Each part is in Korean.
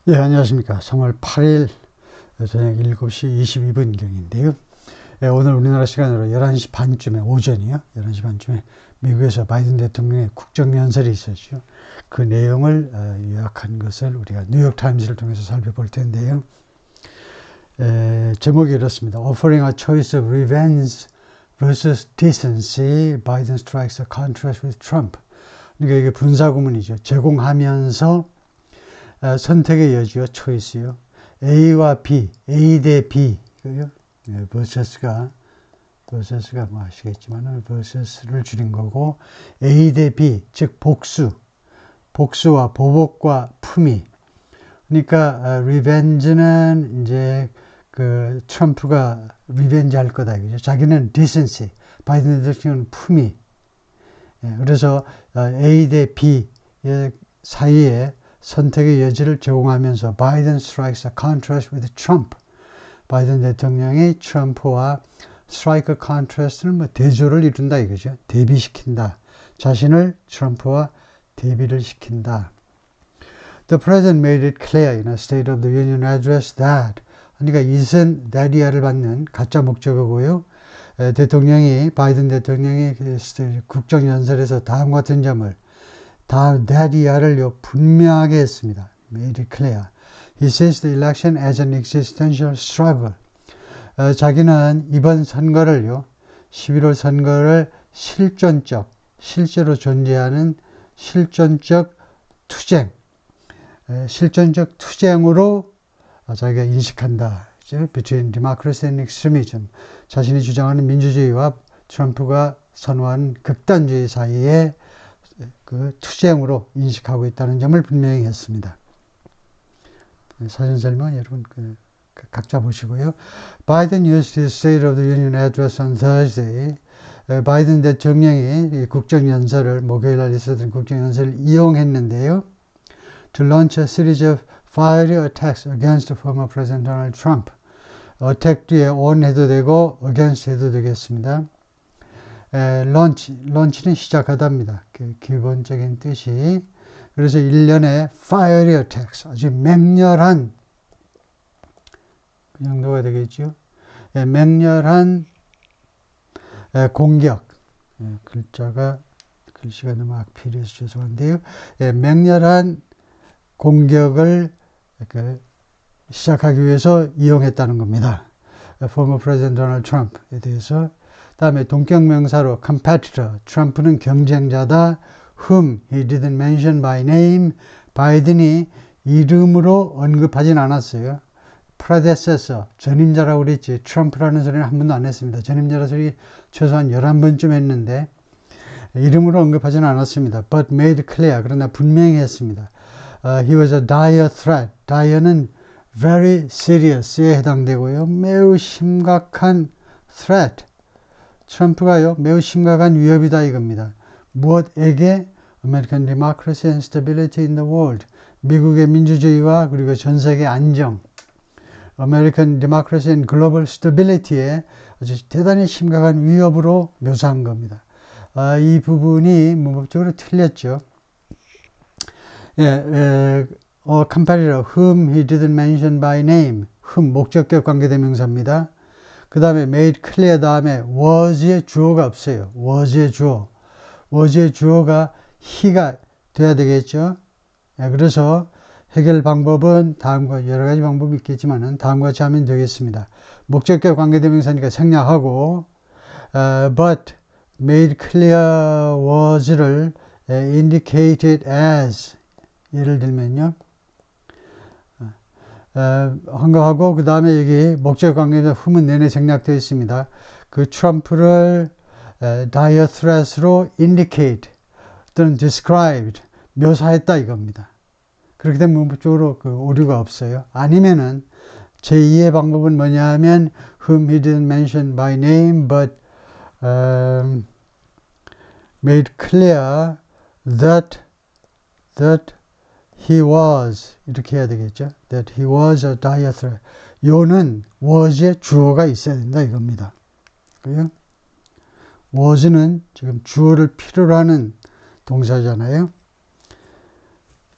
예, 안녕하십니까. 3월 8일 저녁 7시 22분경인데요. 예, 오늘 우리나라 시간으로 11시 반쯤에, 오전이요. 11시 반쯤에 미국에서 바이든 대통령의 국정연설이 있었죠. 그 내용을 요약한 것을 우리가 뉴욕타임즈를 통해서 살펴볼 텐데요. 제목이 이렇습니다. Offering a choice of revenge versus decency, Biden strikes a contrast with Trump. 그러니까 이게 분사구문이죠. 제공하면서 선택의 여지요, 초이스요. A와 B, A 대 B, 이거요. 네, versus가 뭐 아시겠지만, versus를 줄인 거고, A 대 B, 즉, 복수와 보복과 품위. 그러니까, revenge는 이제, 트럼프가 리벤지 할 거다, 이거죠. 자기는 decency, 바이든 대통령은 품위. 그래서, A 대 B 사이에 선택의 여지를 제공하면서 Biden strikes a contrast with Trump. 바이든 대통령이 트럼프와 strike a contrast는 뭐 대조를 이룬다 이거죠. 대비시킨다. 자신을 트럼프와 대비를 시킨다. The president made it clear in a State of the Union address that 그러니까 이은 that이야를 받는 가짜 목적어고요. 바이든 대통령이 국정연설에서 다음과 같은 점을 that이야를 분명하게 했습니다. Made it clear. He says the election as an existential struggle. 자기는 이번 선거를요, 11월 선거를 실제로 존재하는 실존적 투쟁으로 자기가 인식한다. Between democracy and extremism. 자신이 주장하는 민주주의와 트럼프가 선호하는 극단주의 사이에 그 투쟁으로 인식하고 있다는 점을 분명히 했습니다. 사진 설명 여러분 각자 보시고요. Biden used his State of the Union address on Thursday. 바이든 대통령이 국정연설을 목요일 날 있었던 국정연설을 이용했는데요. To launch a series of fiery attacks against former President Donald Trump. attack 뒤에 on 해도 되고 against 해도 되겠습니다. 런치는 시작하답니다. 그 기본적인 뜻이. 그래서 일련의 fiery attacks, 아주 맹렬한, 그 정도가 되겠죠. 맹렬한 공격. 글씨가 너무 악필해서 죄송한데요. 맹렬한 공격을 시작하기 위해서 이용했다는 겁니다. former President Donald Trump에 대해서. 다음에 동격명사로 competitor, 트럼프는 경쟁자다. whom he didn't mention by name, 바이든이 이름으로 언급하진 않았어요. predecessor, 전임자라고 그랬지. 트럼프라는 소리는 한 번도 안 했습니다. 전임자라는 소리 최소한 11번쯤 했는데 이름으로 언급하진 않았습니다. but made clear, 그러나 분명히 했습니다. He was a dire threat. dire는 very serious에 해당되고요. 매우 심각한 threat. 트럼프가요, 매우 심각한 위협이다 이겁니다. 무엇에게? American democracy and stability in the world. 미국의 민주주의와 그리고 전 세계 안정. American democracy and global stability에 아주 대단히 심각한 위협으로 묘사한 겁니다. 이 부분이 문법적으로 틀렸죠. competitor, whom he didn't mention by name. whom, 목적격 관계대명사입니다. 그 다음에 made clear 다음에 was의 주어가 없어요. was의 주어가 he가 돼야 되겠죠. 그래서 해결 방법은 다음과 여러 가지 방법이 있겠지만은 다음과 같이 하면 되겠습니다. 목적격 관계대명사니까 생략하고 but made clear was를 indicated as 예를 들면요. 한 거 하고 그 다음에 여기 목적 관계에서 whom은 내내 생략되어 있습니다. 그 트럼프를 dire threat으로 indicate 또는 described 묘사했다 이겁니다. 그렇게 되면 문법적으로 오류가 없어요. 아니면은 제2의 방법은 뭐냐 하면 whom he didn't mention by name but made clear that he was 이렇게 해야 되겠죠. That he was a dire threat. 요는 was의 주어가 있어야 된다 이겁니다. 그래요? was는 지금 주어를 필요로 하는 동사잖아요.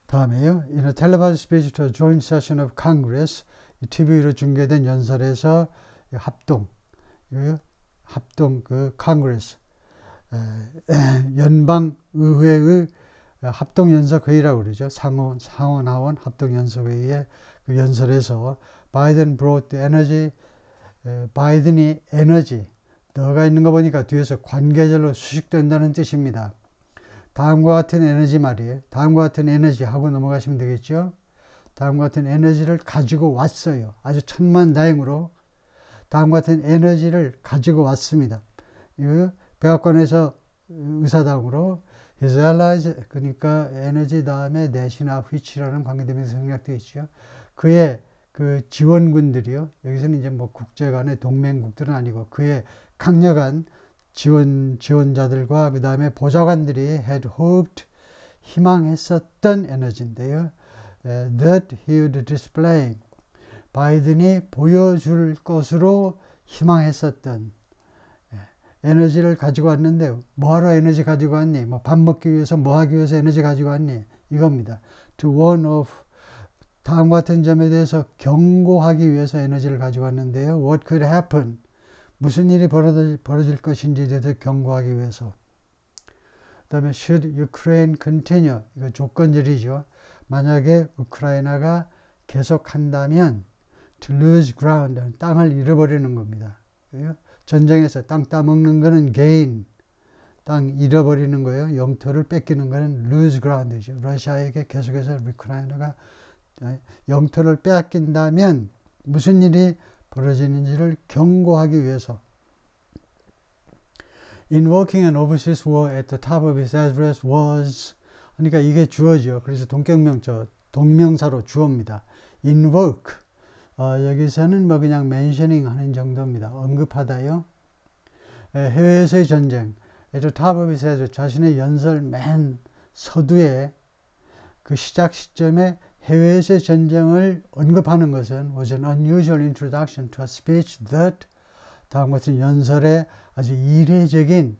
다음에요. In a televised speech to a joint session of Congress, TV로 중계된 연설에서 합동 Congress, 연방의회의 합동연석회의라고 그러죠. 상원하원 합동연석회의의 그 연설에서 바이든 brought energy, 바이든이 에너지, 너가 있는 거 보니까 뒤에서 관계절로 수식된다는 뜻입니다. 다음과 같은 에너지 말이에요. 다음과 같은 에너지 하고 넘어가시면 되겠죠. 다음과 같은 에너지를 가지고 왔어요. 아주 천만다행으로 다음과 같은 에너지를 가지고 왔습니다. 이 백악관에서 의사당으로 his allies, 그러니까 에너지 다음에 nation of which라는 관계대명사 생략되어 있죠. 그의 그 지원군들이요. 여기서는 이제 뭐 국제 간의 동맹국들은 아니고 그의 강력한 지원자들과 그 다음에 보좌관들이 had hoped, 희망했었던 에너지인데요. That he would display, 바이든이 보여줄 것으로 희망했었던 에너지를 가지고 왔는데 뭐하러 에너지 가지고 왔니? 뭐 밥 먹기 위해서 뭐 하기 위해서 에너지 가지고 왔니? 이겁니다. To warn of, 다음과 같은 점에 대해서 경고하기 위해서 에너지를 가지고 왔는데요. What could happen? 무슨 일이 벌어질 것인지에 대해서 경고하기 위해서. 그 다음에 should Ukraine continue, 이거 조건절이죠. 만약에 우크라이나가 계속한다면 to lose ground, 땅을 잃어버리는 겁니다. 전쟁에서 땅 따먹는 거는 gain, 땅 잃어버리는 거예요. 영토를 뺏기는 거는 lose ground이죠. 러시아에게 계속해서 우크라이나가 영토를 빼앗긴다면 무슨 일이 벌어지는지를 경고하기 위해서. Invoking an overseas war at the top of his address was, 그러니까 이게 주어죠. 그래서 동명사로 주어입니다. Invoke, 여기서는 뭐 그냥 mentioning 하는 정도입니다. 언급하다요. 해외에서의 전쟁, at the top of his address, 자신의 연설 맨 서두에 그 시작 시점에 해외에서의 전쟁을 언급하는 것은 was an unusual introduction to a speech that, 다음 같은 연설의 아주 이례적인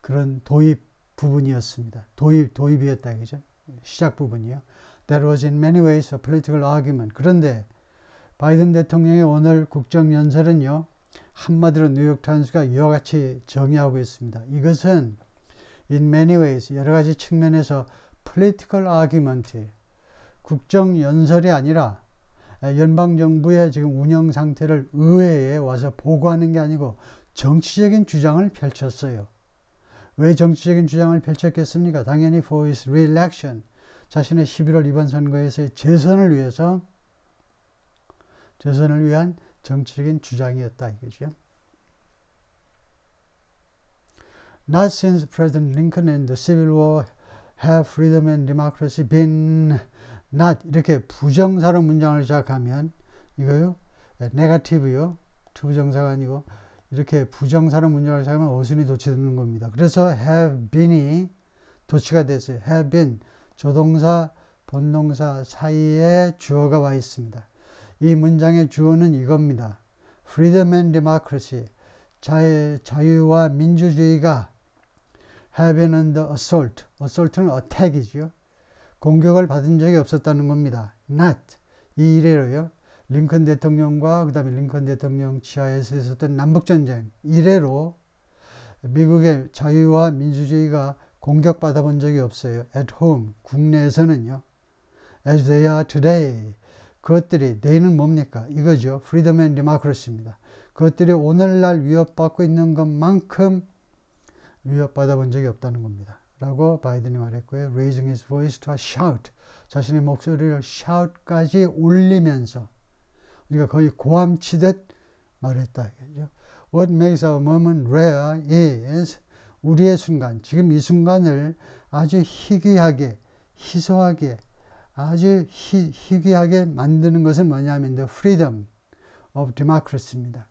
그런 도입 부분이었습니다. 도입이었다, 그죠? 시작 부분이요. That was in many ways a political argument. 그런데 바이든 대통령의 오늘 국정연설은요, 한마디로 뉴욕타임스가 이와 같이 정의하고 있습니다. 이것은 in many ways, 여러 가지 측면에서 political argument, 국정연설이 아니라 연방정부의 지금 운영 상태를 의회에 와서 보고하는 게 아니고 정치적인 주장을 펼쳤어요. 왜 정치적인 주장을 펼쳤겠습니까? 당연히 for his re-election, 자신의 11월 이번 선거에서의 재선을 위한 정치적인 주장이었다 이거죠. Not since President Lincoln and the Civil War have freedom and democracy been not, 이렇게 부정사로 문장을 시작하면 이거요, negative요, 부정사가 아니고 이렇게 부정사로 문장을 시작하면 어순이 도치되는 겁니다. 그래서 have been이 도치가 됐어요. have been, 조동사, 본동사 사이에 주어가 와 있습니다. 이 문장의 주어는 이겁니다. Freedom and democracy, 자유와 민주주의가 have been under assault, assault는 attack이죠. 공격을 받은 적이 없었다는 겁니다. Not, 이 이래로요. 링컨 대통령과 그 다음에 링컨 대통령 지하에서 있었던 남북전쟁 이래로 미국의 자유와 민주주의가 공격받아 본 적이 없어요. At home, 국내에서는요. As they are today, 그것들이, 내일은 뭡니까? 이거죠. Freedom and democracy입니다. 그것들이 오늘날 위협받고 있는 것만큼 위협받아 본 적이 없다는 겁니다. 라고 바이든이 말했고요. Raising his voice to a shout, 자신의 목소리를 shout까지 올리면서 우리가 거의 고함치듯 말했다. What makes our moment rare is, 우리의 순간, 지금 이 순간을 아주 희귀하게, 희소하게, 아주 희귀하게 만드는 것은 뭐냐면 the freedom of democracy입니다.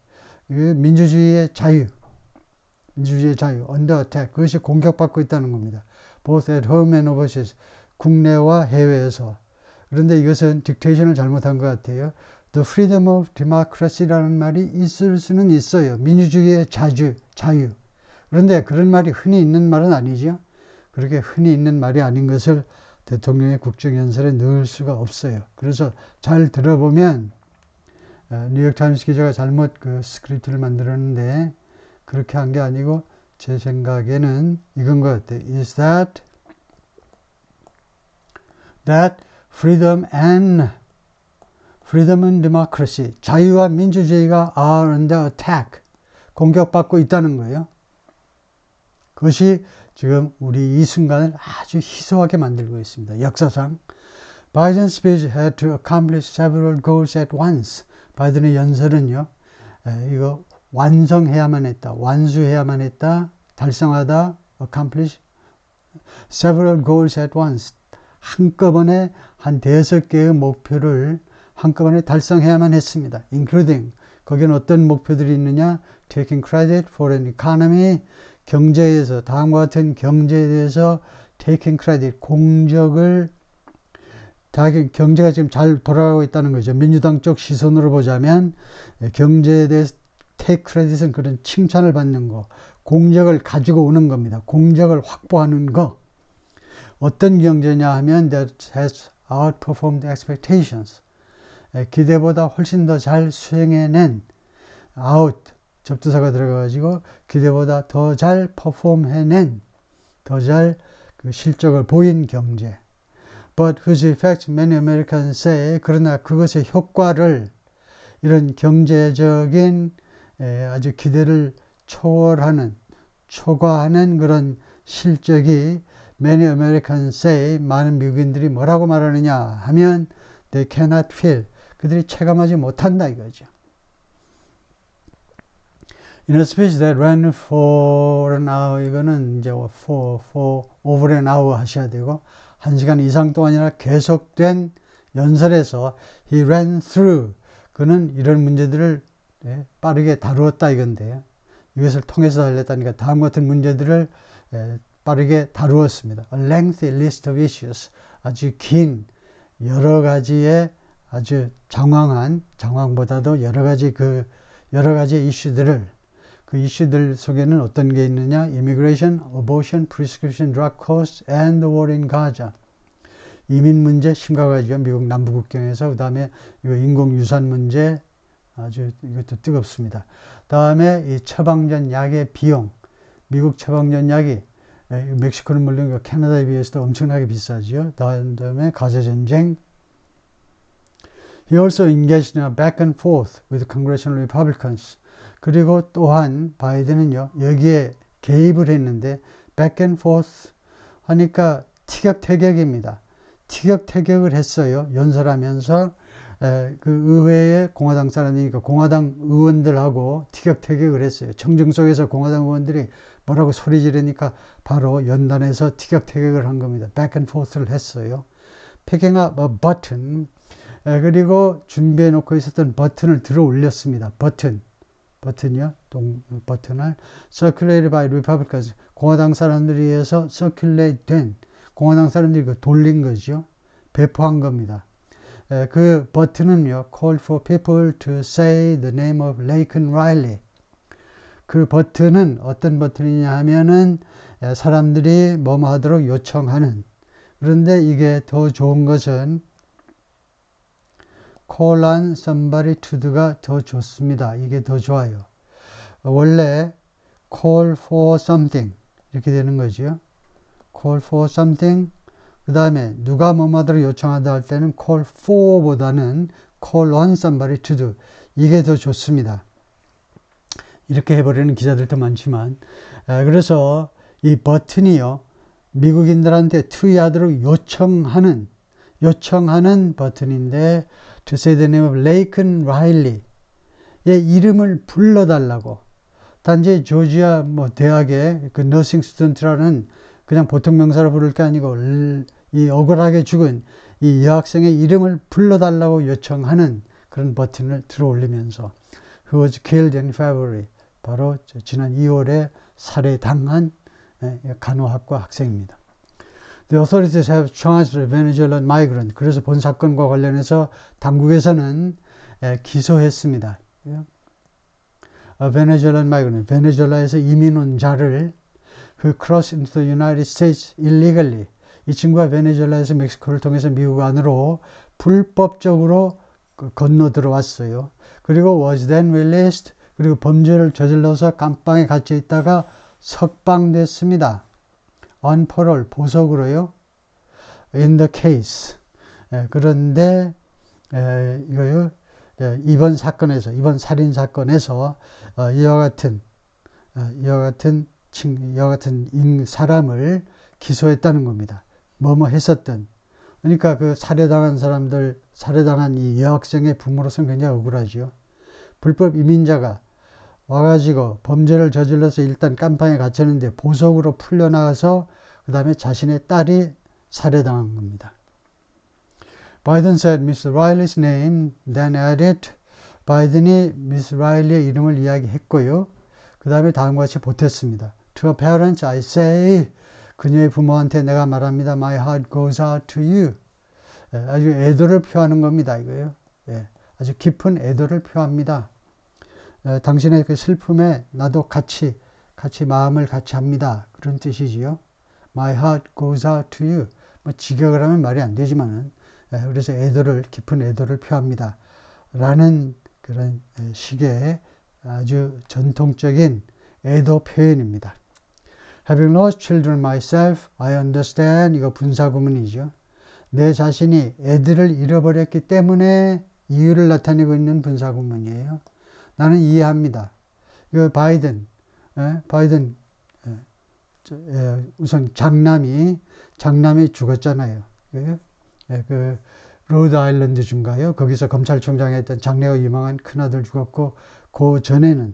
민주주의의 자유, under attack, 그것이 공격받고 있다는 겁니다. Both at home and overseas, 국내와 해외에서. 그런데 이것은 딕테이션을 잘못한 것 같아요. The freedom of democracy라는 말이 있을 수는 있어요. 민주주의의 자유. 그런데 그런 말이 흔히 있는 말은 아니죠. 그렇게 흔히 있는 말이 아닌 것을 대통령의 국정연설에 넣을 수가 없어요. 그래서 잘 들어보면 뉴욕타임스 기자가 잘못 그 스크립트를 만들었는데 그렇게 한 게 아니고 제 생각에는 이건 것 같아요. Is that freedom and democracy, 자유와 민주주의가 are under attack, 공격받고 있다는 거예요. 그것이 지금 우리 이 순간을 아주 희소하게 만들고 있습니다. 역사상 Biden's speech had to accomplish several goals at once. 바이든의 연설은요, 이거 완성해야만 했다, 완수해야만 했다, 달성하다, accomplish several goals at once. 한꺼번에 한 5개의 목표를 한꺼번에 달성해야만 했습니다. including, 거기는 어떤 목표들이 있느냐, taking credit for an economy, 경제에서, 다음과 같은 경제에 대해서 taking credit, 공적을, 경제가 지금 잘 돌아가고 있다는 거죠. 민주당 쪽 시선으로 보자면 경제에 대해서 take credit은 그런 칭찬을 받는 거, 공적을 가지고 오는 겁니다. 공적을 확보하는 거. 어떤 경제냐 하면 that has outperformed expectations. 기대보다 훨씬 더 잘 수행해낸 out, 접두사가 들어가가지고 기대보다 더 잘 퍼폼해낸, 더 잘 그 실적을 보인 경제. But whose effects many Americans say, 그러나 그것의 효과를 이런 경제적인 아주 기대를 초월하는, 초과하는 그런 실적이 many Americans say, 많은 미국인들이 뭐라고 말하느냐 하면 they cannot feel, 그들이 체감하지 못한다 이거죠. In a speech that ran for an hour, 이거는 이제 for over an hour 하셔야 되고 1시간 이상 동안이나 계속된 연설에서 he ran through, 그는 이런 문제들을 빠르게 다루었다 이건데요. 이것을 통해서 달렸다니까 다음 같은 문제들을 빠르게 다루었습니다. A lengthy list of issues, 아주 긴 여러 가지의 아주 장황보다도 여러 가지 이슈들을, 그 이슈들 속에는 어떤 게 있느냐? Immigration, abortion, prescription drug costs, and the war in Gaza. 이민 문제 심각하죠. 미국 남부국경에서. 그 다음에 인공유산 문제, 아주 이것도 뜨겁습니다. 다음에 이 처방전 약의 비용, 미국 처방전 약이 멕시코는 물론 캐나다에 비해서도 엄청나게 비싸죠. 다음에 가자전쟁. He also engaged in a back and forth with congressional Republicans. 그리고 또한 바이든은요, 여기에 개입을 했는데 back and forth 하니까 티격태격입니다. 티격태격을 했어요. 연설하면서 그 의회의 공화당 사람이니까 공화당 의원들하고 티격태격을 했어요. 청중 속에서 공화당 의원들이 뭐라고 소리 지르니까 바로 연단에서 티격태격을 한 겁니다. back and forth를 했어요. picking up a button, 그리고 준비해 놓고 있었던 버튼을 들어 올렸습니다. 버튼이요. 버튼을 circulated by Republicans, 공화당 사람들에 의해서 circulate 된, 공화당 사람들이 돌린 거죠. 배포한 겁니다. 그 버튼은요, called for people to say the name of Laken Riley. 그 버튼은 어떤 버튼이냐 하면은 사람들이 뭐뭐 하도록 요청하는, 그런데 이게 더 좋은 것은 call on somebody to가 더 좋습니다. 이게 더 좋아요. 원래 call for something 이렇게 되는 거죠. call for something, 그 다음에 누가 뭐뭐 하도록 요청하다 할 때는 call for보다는 call on somebody to do, 이게 더 좋습니다. 이렇게 해버리는 기자들도 많지만, 그래서 이 버튼이요, 미국인들한테 투의하도록 요청하는 버튼인데, to say the name of Laken Riley의 이름을 불러달라고. 단지 조지아 대학의 그 너싱 스튜던트라는 그냥 보통 명사로 부를 게 아니고 이 억울하게 죽은 이 여학생의 이름을 불러달라고 요청하는 그런 버튼을 들어 올리면서 who was killed in February, 바로 지난 2월에 살해당한 간호학과 학생입니다. The authorities have charged a Venezuelan migrant. 그래서 본 사건과 관련해서 당국에서는 기소했습니다. A Venezuelan migrant, 베네수엘라에서 이민 온 자를 who crossed into the United States illegally. 이 친구가 베네수엘라에서 멕시코를 통해서 미국 안으로 불법적으로 건너 들어왔어요. 그리고 was then released. 그리고 범죄를 저질러서 감방에 갇혀 있다가 석방됐습니다. on parole, 보석으로요. in the case. 그런데 이거요. 이번 사건에서, 이번 살인 사건에서 이와 같은 사람을 기소했다는 겁니다. 뭐뭐 했었던. 그러니까 그 살해당한 이 여학생의 부모로서는 굉장히 억울하죠. 불법 이민자가 와가지고 범죄를 저질러서 일단 깜빵에 갇혔는데 보석으로 풀려나가서 그 다음에 자신의 딸이 살해당한 겁니다. Biden said Miss Riley's name, then added, 바이든이 미스 라일리의 이름을 이야기했고요. 그 다음에 다음과 같이 보탰습니다. To her parents, I say, 그녀의 부모한테 내가 말합니다. My heart goes out to you. 아주 애도를 표하는 겁니다. 이거요. 아주 깊은 애도를 표합니다. 당신의 그 슬픔에 나도 같이 마음을 같이 합니다. 그런 뜻이지요. My heart goes out to you. 뭐 직역을 하면 말이 안 되지만은, 그래서 깊은 애도를 표합니다. 라는 그런 식의 아주 전통적인 애도 표현입니다. Having lost children myself, I understand. 이거 분사구문이죠. 내 자신이 애들을 잃어버렸기 때문에 이유를 나타내고 있는 분사구문이에요. 나는 이해합니다. 이거 바이든 우선 장남이 죽었잖아요. 그 로드 아일랜드 주인가요? 거기서 검찰총장 했던 장래가 유망한 큰아들 죽었고, 그 전에는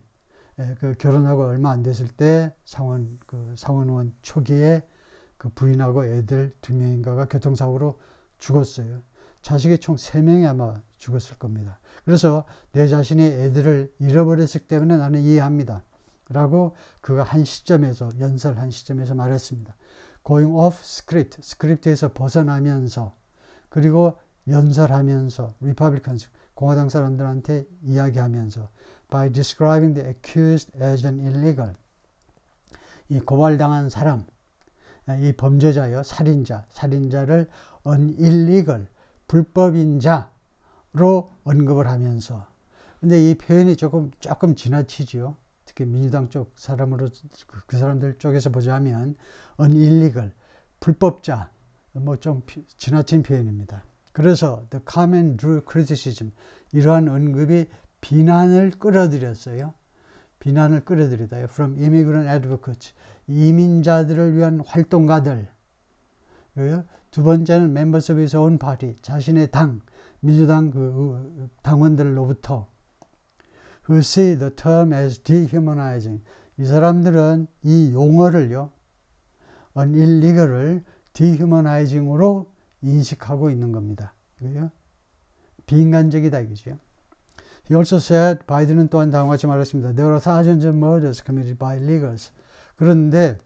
그 결혼하고 얼마 안 됐을 때 상원의원 초기에 그 부인하고 애들 2명인가가 교통사고로 죽었어요. 자식이 총 3명이 아마 죽었을 겁니다. 그래서 내 자신이 애들을 잃어버렸기 때문에 나는 이해합니다. 라고 그가 연설한 시점에서 말했습니다. Going off script, 스크립트에서 벗어나면서, 그리고 연설하면서, Republicans, 공화당 사람들한테 이야기하면서, by describing the accused as an illegal. 이 고발당한 사람, 이 범죄자요, 살인자를 an illegal, 불법인 자로 언급을 하면서, 근데 이 표현이 조금 지나치지요. 특히 민주당 쪽 사람으로, 그 사람들 쪽에서 보자면, an illegal, 불법자, 뭐 좀 지나친 표현입니다. 그래서 the comment drew criticism, 이러한 언급이 비난을 끌어들였어요. 비난을 끌어들이다. From immigrant advocates, 이민자들을 위한 활동가들. 두 번째는 members of his own party, 자신의 민주당 그 당원들로부터 who see the term as dehumanizing. 이 사람들은 이 용어를요, an illegal을 dehumanizing으로 인식하고 있는 겁니다. 이거요? 비인간적이다 이거죠. He also said, 바이든은 또한 다음과 같이 말했습니다. There are thousands of murders committed by illegals. 그런데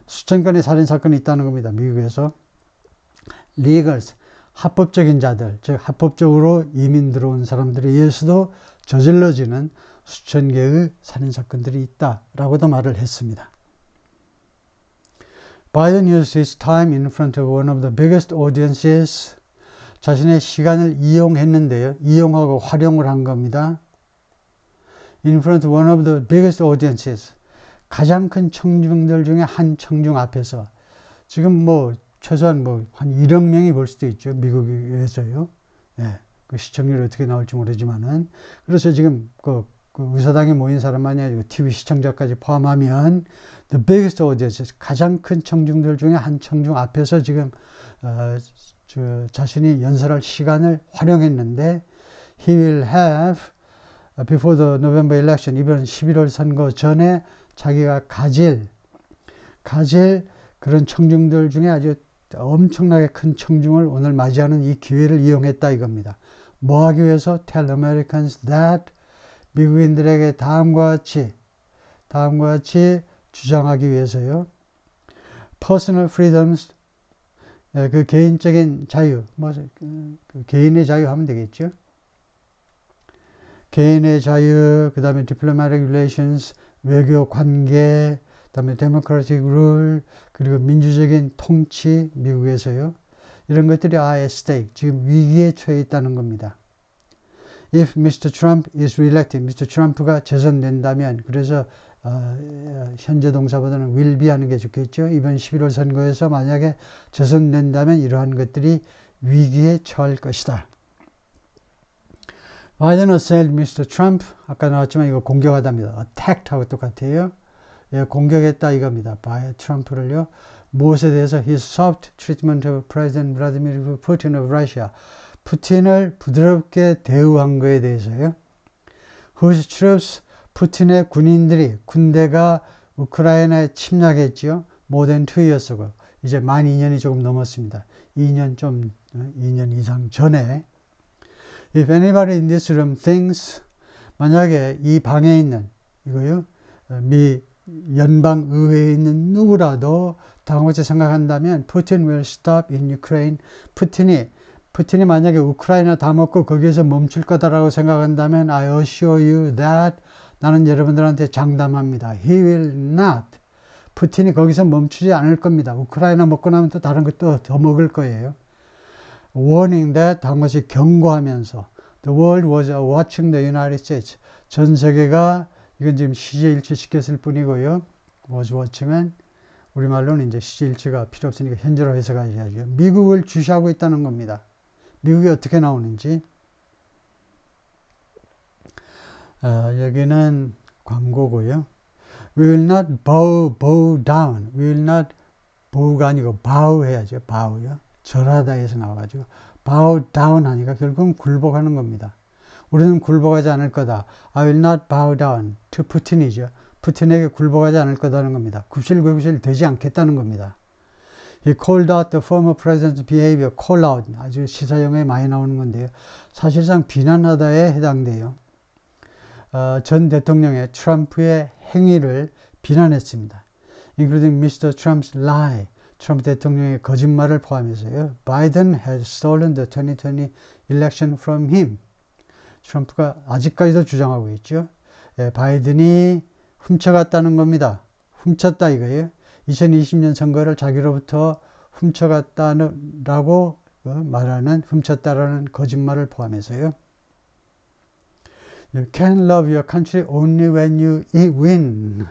수천 건의 살인 사건이 있다는 겁니다. 미국에서. Legals, 합법적인 자들, 즉 합법적으로 이민 들어온 사람들에 의해서도 저질러지는 수천 개의 살인 사건들이 있다라고도 말을 했습니다. Biden used his time in front of one of the biggest audiences. 자신의 시간을 이용했는데요. 이용하고 활용을 한 겁니다. In front of one of the biggest audiences. 가장 큰 청중들 중에 한 청중 앞에서. 지금 최소한 한 1억 명이 볼 수도 있죠. 미국에서요. 그 시청률이 어떻게 나올지 모르지만은. 그래서 지금 그 의사당에 모인 사람만이 아니고 TV 시청자까지 포함하면 the biggest audience, 가장 큰 청중들 중에 한 청중 앞에서 지금 자신이 연설할 시간을 활용했는데 he will have before the November election, 이번 11월 선거 전에 자기가 가질 그런 청중들 중에 아주 엄청나게 큰 청중을 오늘 맞이하는 이 기회를 이용했다 이겁니다. 뭐 하기 위해서? Tell Americans that, 미국인들에게 다음과 같이 주장하기 위해서요. Personal freedoms, 그 개인적인 자유, 그 개인의 자유 하면 되겠죠. 개인의 자유, 그 다음에 diplomatic relations, 외교 관계, 그다음에 데모크라틱 룰, 그리고 민주적인 통치 미국에서요. 이런 것들이 are at stake, 지금 위기에 처해 있다는 겁니다. If Mr. Trump is reelected, Mr. Trump가 재선된다면, 그래서 현재 동사보다는 will be 하는 게 좋겠죠. 이번 11월 선거에서 만약에 재선된다면 이러한 것들이 위기에 처할 것이다. Biden assailed Mr. Trump. 아까 나왔지만 이거 공격하답니다. attacked하고 똑같아요. 예, 공격했다 이겁니다. 트럼프를요. 무엇에 대해서 his soft treatment of President Vladimir Putin of Russia. 푸틴을 부드럽게 대우한 거에 대해서요. whose troops, 푸틴의 군대가 우크라이나에 침략했지요. more than 2 years ago. 이제 만 2년이 조금 넘었습니다. 2년 이상 전에. If anybody in this room thinks, 만약에 이 방에 있는, 이거요, 미 연방의회에 있는 누구라도 다음같이 생각한다면, Putin will stop in Ukraine. 푸틴이 만약에 우크라이나 다 먹고 거기에서 멈출 거다라고 생각한다면, I assure you that, 나는 여러분들한테 장담합니다. He will not. 푸틴이 거기서 멈추지 않을 겁니다. 우크라이나 먹고 나면 또 다른 것도 더 먹을 거예요. Warning that, 다음같이 경고하면서 The world was watching the United States. 전 세계가 이건 지금 시제일치 시켰을 뿐이고요. was watching은 우리말로는 이제 시제일치가 필요 없으니까 현재로 해석하셔야죠. 미국을 주시하고 있다는 겁니다. 미국이 어떻게 나오는지. 여기는 광고고요. We will not bow down. We will not bow가 아니고 bow 해야죠. bow요. 절하다에서 나와가지고 bow down 하니까 결국은 굴복하는 겁니다. 우리는 굴복하지 않을 거다. I will not bow down to 푸틴이죠. 푸틴에게 굴복하지 않을 거다는 겁니다. 굽실굽실 되지 않겠다는 겁니다. He called out the former president's behavior. call out 아주 시사용어에 많이 나오는 건데요. 사실상 비난하다에 해당돼요. 전 대통령의 트럼프의 행위를 비난했습니다. Including Mr. Trump's lie. 트럼프 대통령의 거짓말을 포함해서요. Biden has stolen the 2020 election from him. 트럼프가 아직까지도 주장하고 있죠. 바이든이 훔쳐갔다는 겁니다. 훔쳤다 이거예요. 2020년 선거를 자기로부터 훔쳐갔다라고 말하는 훔쳤다라는 거짓말을 포함해서요. You can love your country only when you win.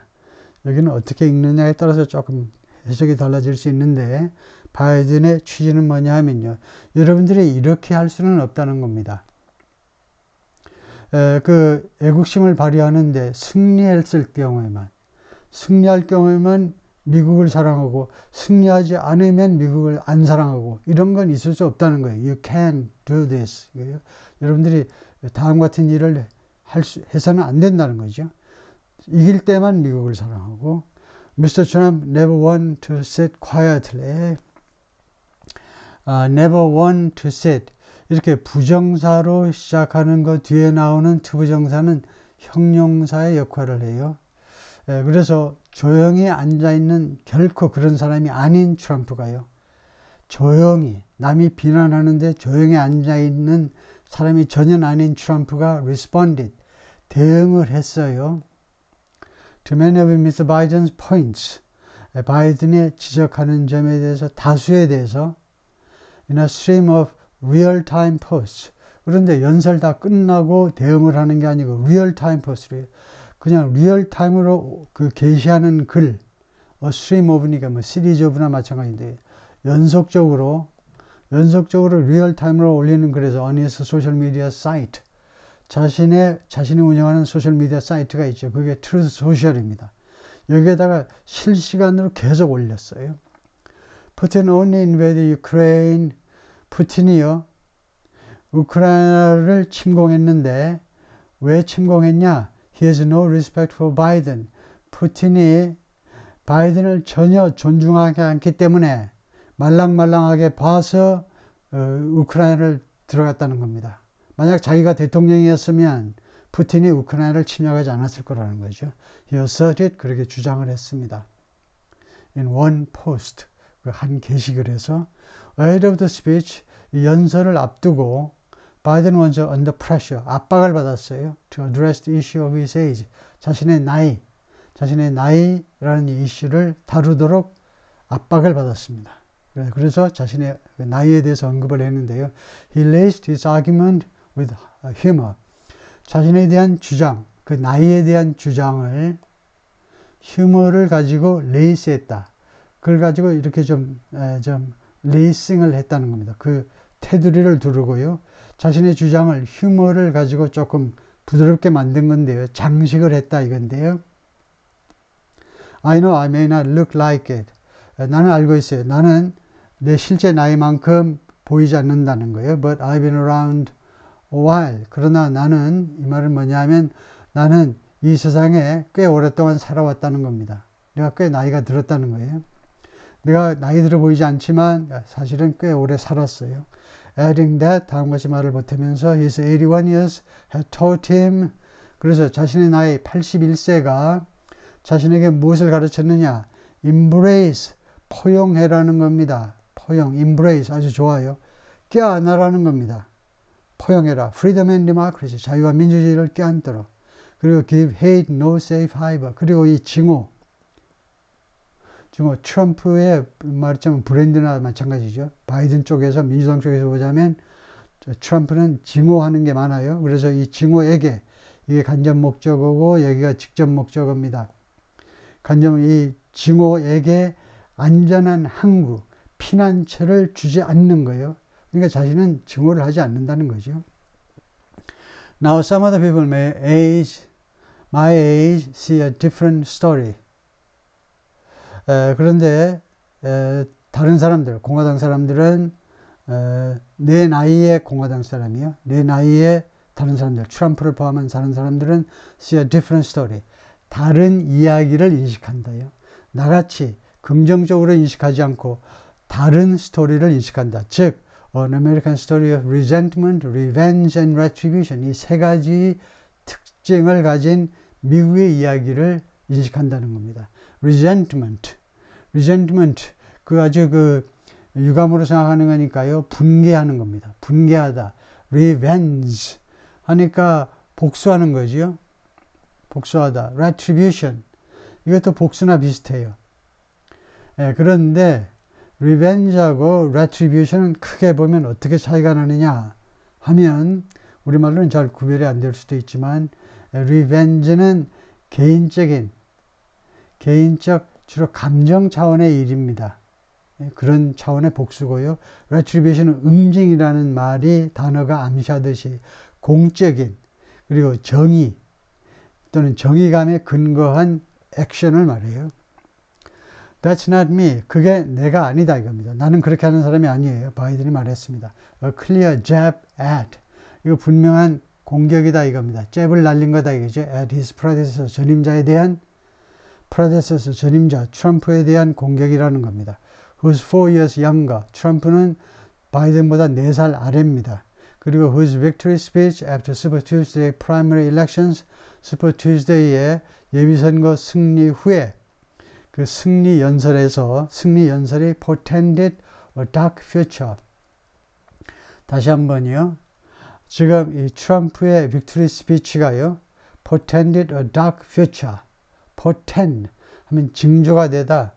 여기는 어떻게 읽느냐에 따라서 조금 해석이 달라질 수 있는데 바이든의 취지는 뭐냐 하면요. 여러분들이 이렇게 할 수는 없다는 겁니다. 그 애국심을 발휘하는데 승리할 경우에만 미국을 사랑하고 승리하지 않으면 미국을 안 사랑하고 이런 건 있을 수 없다는 거예요. You can do this. 여러분들이 다음 같은 일을 해서는 안 된다는 거죠. 이길 때만 미국을 사랑하고 Mr. Trump never want to sit quietly. never want to sit. 이렇게 부정사로 시작하는 것 뒤에 나오는 투부정사는 형용사의 역할을 해요. 그래서 조용히 앉아있는 결코 그런 사람이 아닌 트럼프가요. 조용히 남이 비난하는데 조용히 앉아있는 사람이 전혀 아닌 트럼프가 responded. 대응을 했어요. To many of Mr. Biden's points. 바이든의 지적하는 점에 대해서 다수에 대해서 in a stream of real-time posts. 그런데 연설 다 끝나고 대응을 하는 게 아니고 real-time post래요. 그냥 리얼타임으로 그 게시하는 글, a stream of니까 뭐 시리즈 of나 마찬가지인데 연속적으로 리얼타임으로 올리는 글에서 on his social media site. 자신이 운영하는 소셜미디어 사이트가 있죠. 그게 트루스 소셜입니다. 여기에다가 실시간으로 계속 올렸어요. Putin only invaded Ukraine. 푸틴이요. 우크라이나를 침공했는데 왜 침공했냐? He has no respect for Biden. 푸틴이 바이든을 전혀 존중하지 않기 때문에 말랑말랑하게 봐서 우크라이나를 들어갔다는 겁니다. 만약 자기가 대통령이었으면 푸틴이 우크라이나를 침략하지 않았을 거라는 거죠. He asserted, 그렇게 주장을 했습니다. In one post, 한 게시글에서 ahead of the speech, 연설을 앞두고 바이든 was under pressure, 압박을 받았어요. To address the issue of his age, 자신의 나이, 자신의 나이라는 이슈를 다루도록 압박을 받았습니다. 그래서 자신의 나이에 대해서 언급을 했는데요. He laced his argument with humor. 자신에 대한 주장, 그 나이에 대한 주장을 휴머를 가지고 레이스했다. 그걸 가지고 이렇게 좀 레이싱을 했다는 겁니다. 그 테두리를 두르고요. 자신의 주장을 휴머를 가지고 조금 부드럽게 만든 건데요. 장식을 했다 이건데요. I know I may not look like it. 나는 알고 있어요. 나는 내 실제 나이만큼 보이지 않는다는 거예요. But I've been around a while. 그러나 나는, 이 말은 뭐냐면 나는 이 세상에 꽤 오랫동안 살아왔다는 겁니다. 내가 꽤 나이가 들었다는 거예요. 내가 나이 들어 보이지 않지만 사실은 꽤 오래 살았어요. Adding that, 다음과 같이 말을 보태면서 his 81 years had taught him. 그래서 자신의 나이 81세가 자신에게 무엇을 가르쳤느냐? Embrace, 포용해라는 겁니다. 포용, embrace, 아주 좋아요. 껴안으라는 겁니다. 포용해라. Freedom and democracy, 자유와 민주주의를 껴안도록. 그리고 give hate no safe harbor. 그리고 이 징후, 트럼프의 말하자면 브랜드나 마찬가지죠. 바이든 쪽에서, 민주당 쪽에서 보자면 트럼프는 징후하는 게 많아요. 그래서 이 징후에게, 이게 간접 목적어고 여기가 직접 목적어입니다. 이 징후에게 안전한 항구, 피난처를 주지 않는 거예요. 그러니까 자신은 증오를 하지 않는다는 거죠. Now some other people my age see a different story. 그런데 다른 사람들, 공화당 사람들은 내 나이의 공화당 사람이요. 내 나이의 다른 사람들, 트럼프를 포함한 다른 사람들은 see a different story. 다른 이야기를 인식한다요. 나같이 긍정적으로 인식하지 않고 다른 스토리를 인식한다. 즉, An American Story of Resentment, Revenge and Retribution. 이 세 가지 특징을 가진 미국의 이야기를 인식한다는 겁니다. Resentment, 그 아주 유감으로 생각하는 거니까요. 분개하는 겁니다. 분개하다. Revenge 하니까 복수하는 거지요. 복수하다. Retribution, 이것도 복수나 비슷해요. 그런데 Revenge하고 Retribution은 크게 보면 어떻게 차이가 나느냐 하면, 우리말로는 잘 구별이 안 될 수도 있지만, Revenge는 개인적 주로 감정 차원의 일입니다. 그런 차원의 복수고요. Retribution은 응징이라는 단어가 암시하듯이 공적인, 그리고 정의 또는 정의감에 근거한 액션을 말해요. That's not me. 그게 내가 아니다 이겁니다. 나는 그렇게 하는 사람이 아니에요. 바이든이 말했습니다. A clear jab at. 이거 분명한 공격이다 이겁니다. 잽을 날린 거다 이거죠. At his predecessor, 전임자 트럼프에 대한 공격이라는 겁니다. Who's 4 years younger. 트럼프는 바이든보다 4살 아래입니다. 그리고 whose victory speech after Super Tuesday primary elections, Super Tuesday의 예비선거 승리 후에 그 승리 연설이 portended a dark future. 다시 한번요. 지금 이 트럼프의 빅토리 스피치가요. portended a dark future. portend 하면 징조가 되다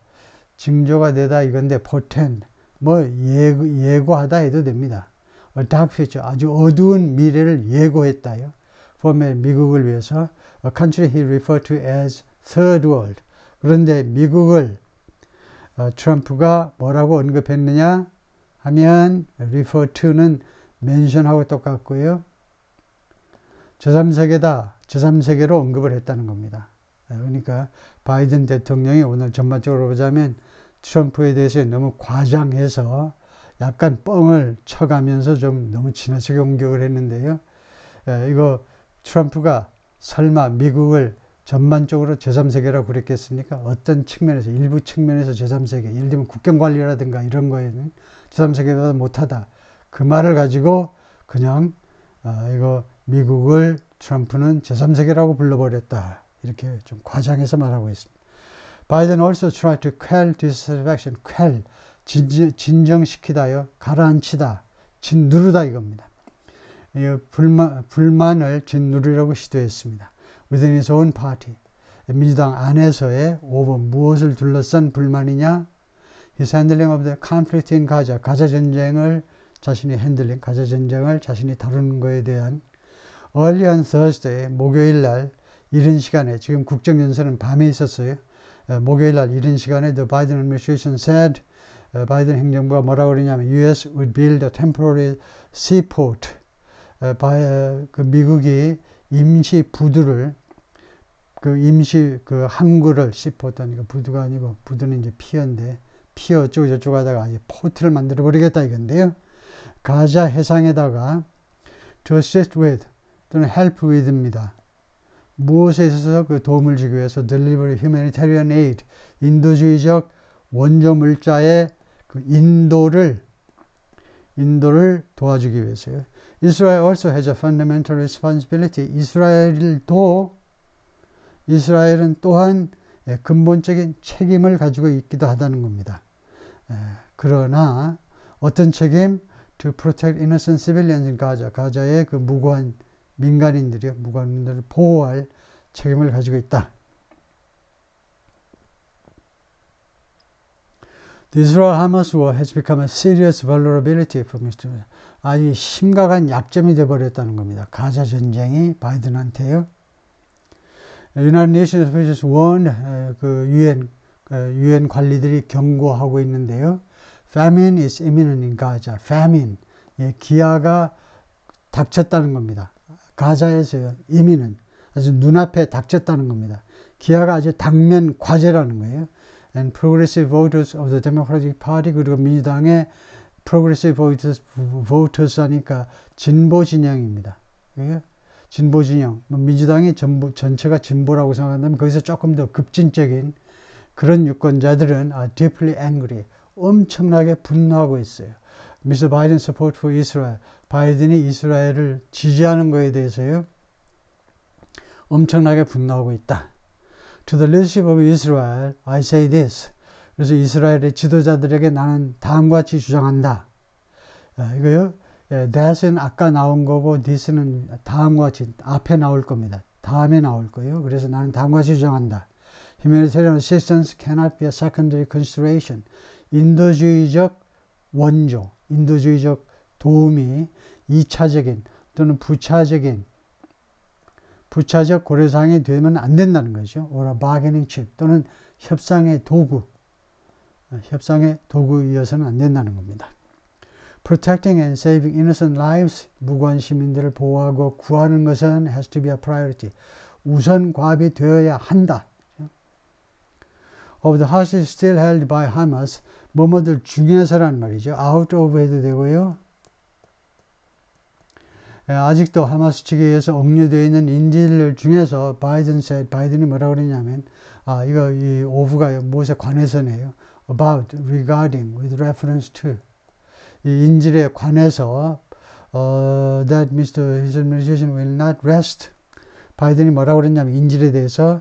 이건데 portend 예고하다 해도 됩니다. A dark future, 아주 어두운 미래를 예고했다요. 미국을 위해서 a country he referred to as third world. 그런데 미국을 트럼프가 뭐라고 언급했느냐 하면 refer to는 mention하고 똑같고요. 제3세계로 언급을 했다는 겁니다. 그러니까 바이든 대통령이 오늘 전반적으로 보자면 트럼프에 대해서 너무 과장해서 약간 뻥을 쳐가면서 좀 너무 지나치게 공격을 했는데요. 이거 트럼프가 설마 미국을 전반적으로 제3세계라고 그랬겠습니까? 어떤 측면에서, 일부 측면에서 제3세계, 예를 들면 국경관리라든가 이런 거에는 제3세계보다 못하다. 그 말을 가지고 그냥 이거 미국을 트럼프는 제3세계라고 불러버렸다. 이렇게 좀 과장해서 말하고 있습니다. Biden also tried to quell dissatisfaction. 진정시키다요. 가라앉히다. 짓누르다 이겁니다. 불만을 짓누르려고 시도했습니다. Within his own party. 민주당 안에서의 오버, 무엇을 둘러싼 불만이냐? His handling of the conflict in Gaza, 가자 전쟁을 자신이 핸들링, 가자 전쟁을 자신이 다루는 거에 대한 early on Thursday, 목요일 날 이른 시간에, 지금 국정연설은 밤에 있었어요. 목요일 날 이른 시간에 the Biden administration said, 바이든 행정부가 뭐라고 그러냐면 US would build a temporary seaport. 그 미국이 임시 부두를, 그 임시 그 항구를 seaport하니까 부두가 아니고 부두는 이제 피어인데 피어 어쩌고 저쩌고 하다가 이제 포트를 만들어 버리겠다 이건데요. 가자 해상에다가 to assist with 또는 help with입니다. 무엇에 있어서 그 도움을 주기 위해서 deliver humanitarian aid, 인도주의적 원조 물자의 그 인도를 도와주기 위해서요. Israel also has a fundamental responsibility. 이스라엘은 또한 근본적인 책임을 가지고 있기도 하다는 겁니다. 그러나 어떤 책임? To protect innocent civilians in Gaza. 가자의 그 무고한 무고한민들을 보호할 책임을 가지고 있다. The Israel-Hamas war has become a serious vulnerability for Mr. 아주 심각한 약점이 되어버렸다는 겁니다. 가자 전쟁이 바이든한테요. United Nations officials warned, 그 UN 관리들이 경고하고 있는데요. Famine is imminent in Gaza. Famine, 기아가 닥쳤다는 겁니다. 가자에서요, imminent, 아주 눈앞에 닥쳤다는 겁니다. 기아가 아주 당면 과제라는 거예요. And progressive voters of the Democratic Party, 그리고 민주당의 progressive voters 하니까 진보 진영입니다. 진보 진영. 민주당이 전체가 진보라고 생각한다면 거기서 조금 더 급진적인 그런 유권자들은 are deeply angry. 엄청나게 분노하고 있어요. Mr. Biden's support for Israel. 바이든이 이스라엘을 지지하는 거에 대해서요. 엄청나게 분노하고 있다. To the leadership of Israel, I say this. 그래서 이스라엘의 지도자들에게 나는 다음과 같이 주장한다. 이거요. that은 아까 나온 거고 this는 다음과 같이 앞에 나올 겁니다. 다음에 나올 거예요. 그래서 나는 다음과 같이 주장한다. Humanitarian assistance cannot be a secondary consideration. 인도주의적 원조, 인도주의적 도움이 2차적인 또는 부차적 고려사항이 되면 안 된다는 거죠. or a bargaining chip 또는 협상의 도구이어서는 안 된다는 겁니다. Protecting and saving innocent lives, 무고한 시민들을 보호하고 구하는 것은 has to be a priority. 우선 과업이 되어야 한다. Of the hostages still held by Hamas, 뭐뭐들 중에서란 말이죠. out of 해도 되고요. 아직도 하마스 측에 의해서 억류되어 있는 인질들 중에서 바이든이 뭐라고 그러냐면, 이 of가 무엇에 관해서네요. about, regarding, with reference to. 이 인질에 관해서, that his administration will not rest. 바이든이 뭐라고 그랬냐면, 인질에 대해서,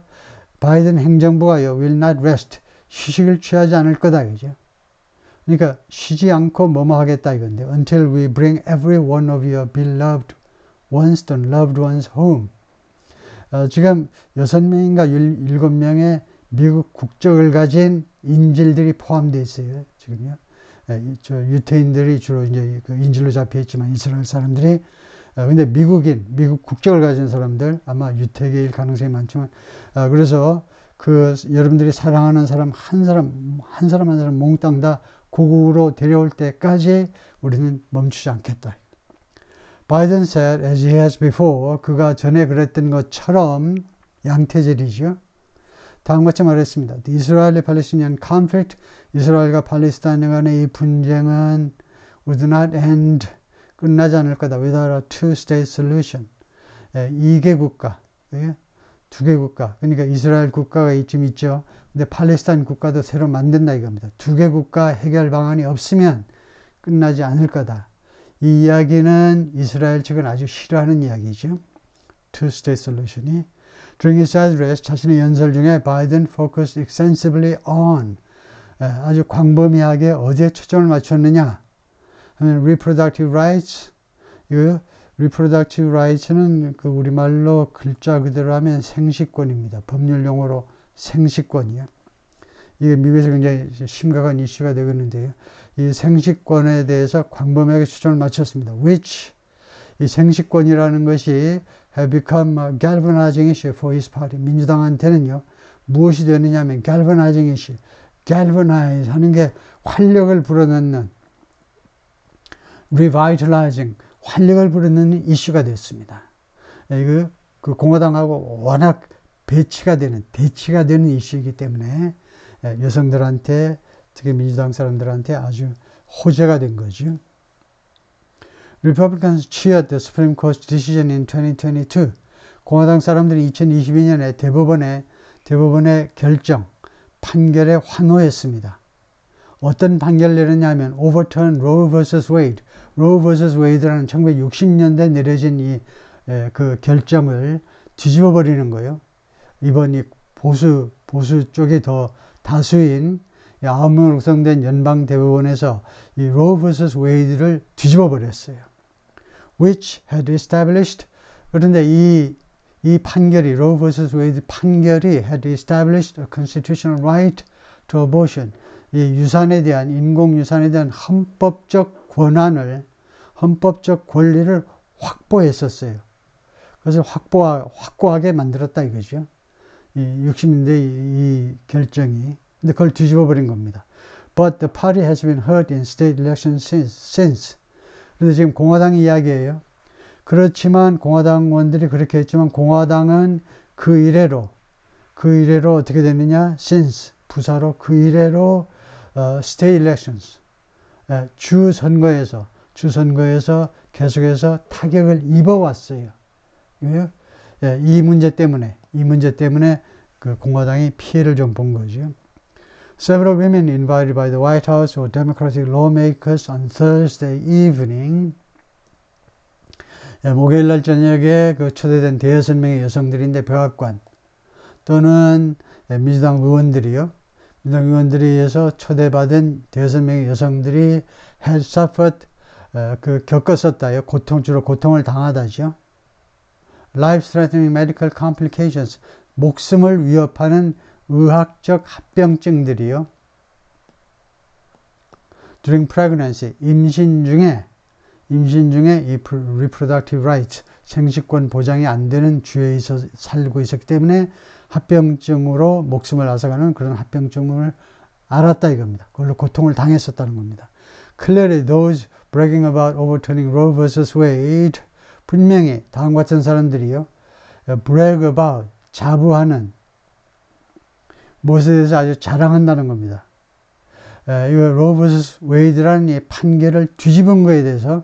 바이든 행정부가요, will not rest. 휴식을 취하지 않을 거다, 그죠? 그러니까, 쉬지 않고 뭐뭐 하겠다 이건데, until we bring every one of your beloved ones to loved ones home. 지금 6명인가 7명의 미국 국적을 가진 인질들이 포함되어 있어요, 지금요. 유태인들이 주로 이제 그 인질로 잡혀 있지만 이스라엘 사람들이, 근데 미국 국적을 가진 사람들, 아마 유태계일 가능성이 많지만, 그래서 여러분들이 사랑하는 사람 한 사람 몽땅 다 고국으로 데려올 때까지 우리는 멈추지 않겠다. Biden said, as he has before, 그가 전에 그랬던 것처럼 양태절이죠. 다음같이 말했습니다. The Israeli-Palestinian conflict, 이스라엘과 팔레스타인 간의 이 분쟁은 would not end, 끝나지 않을 거다. without a two-state solution. 2개 국가, 2개 국가. 그러니까 이스라엘 국가가 이쯤 있죠. 근데 팔레스타인 국가도 새로 만든다 이겁니다. 2개 국가 해결 방안이 없으면 끝나지 않을 거다. 이 이야기는 이스라엘 측은 아주 싫어하는 이야기죠. Two-state solution이. During his address, 자신의 연설 중에 Biden focused extensively on, 아주 광범위하게 어디에 초점을 맞췄느냐 하면 reproductive rights, reproductive rights는 그 우리말로 글자 그대로 하면 생식권입니다. 법률 용어로 생식권이요. 이게 미국에서 굉장히 심각한 이슈가 되겠는데요. 이 생식권에 대해서 광범위하게 초점을 맞췄습니다. which 이 생식권이라는 것이 have become a galvanizing issue for his party. 민주당한테는요. 무엇이 되느냐 하면 galvanizing issue. galvanize 하는 게 활력을 불어넣는 revitalizing 활력을 불어넣는 이슈가 됐습니다. 이거 그 공화당하고 워낙 대치가 되는 이슈이기 때문에 여성들한테 특히 민주당 사람들한테 아주 호재가 된 거죠. Republicans cheered the Supreme Court's decision in 2022. 공화당 사람들이 2022년에 대법원의 결정, 판결에 환호했습니다. 어떤 판결을 내렸냐면 overturn Roe vs. Wade. Roe vs. Wade라는 1960년대에 내려진 그 결정을 뒤집어 버리는 거예요. 이번 이 보수 쪽이 더 다수인 9명으로 구성된 연방 대법원에서 이 Roe vs. Wade를 뒤집어 버렸어요. Which had established 그런데 이 판결이 Roe vs. Wade 판결이 had established a constitutional right to abortion. 이 유산에 대한 인공 유산에 대한 헌법적 권리를 확보했었어요. 그래서 확고하게 만들었다 이거죠. 이 60년대 이 결정이. 근데 그걸 뒤집어 버린 겁니다. But the party has been hurt in state elections since. 그래서 지금 공화당 이야기예요. 그렇지만 공화당 의원들이 그렇게 했지만 공화당은 그 이래로 어떻게 됐느냐? since 부사로 그 이래로 state elections 주 선거에서 계속해서 타격을 입어왔어요. 이 문제 때문에 그 공화당이 피해를 좀 본 거죠. Several women invited by the White House or Democratic lawmakers on Thursday evening. 목요일 날 저녁에 그 초대된 대여섯 명의 여성들인데 백악관 또는 민주당 의원들이요. 민주당 의원들에 의해서 초대받은 대여섯 명의 여성들이 had suffered 겪었었다요. 주로 고통을 당하다죠. Life-threatening medical complications. 목숨을 위협하는 의학적 합병증들이요. During pregnancy, 임신 중에 이 reproductive rights, 생식권 보장이 안 되는 주에 살고 있었기 때문에 합병증으로 목숨을 앗아가는 그런 합병증을 알았다 이겁니다. 그걸로 고통을 당했었다는 겁니다. Clearly, those bragging about overturning Roe vs. Wade, 분명히 다음과 같은 사람들이요. brag about, 자부하는 무엇에 대해서 아주 자랑한다는 겁니다. 이거 Roe vs. Wade라는 이 판결을 뒤집은 거에 대해서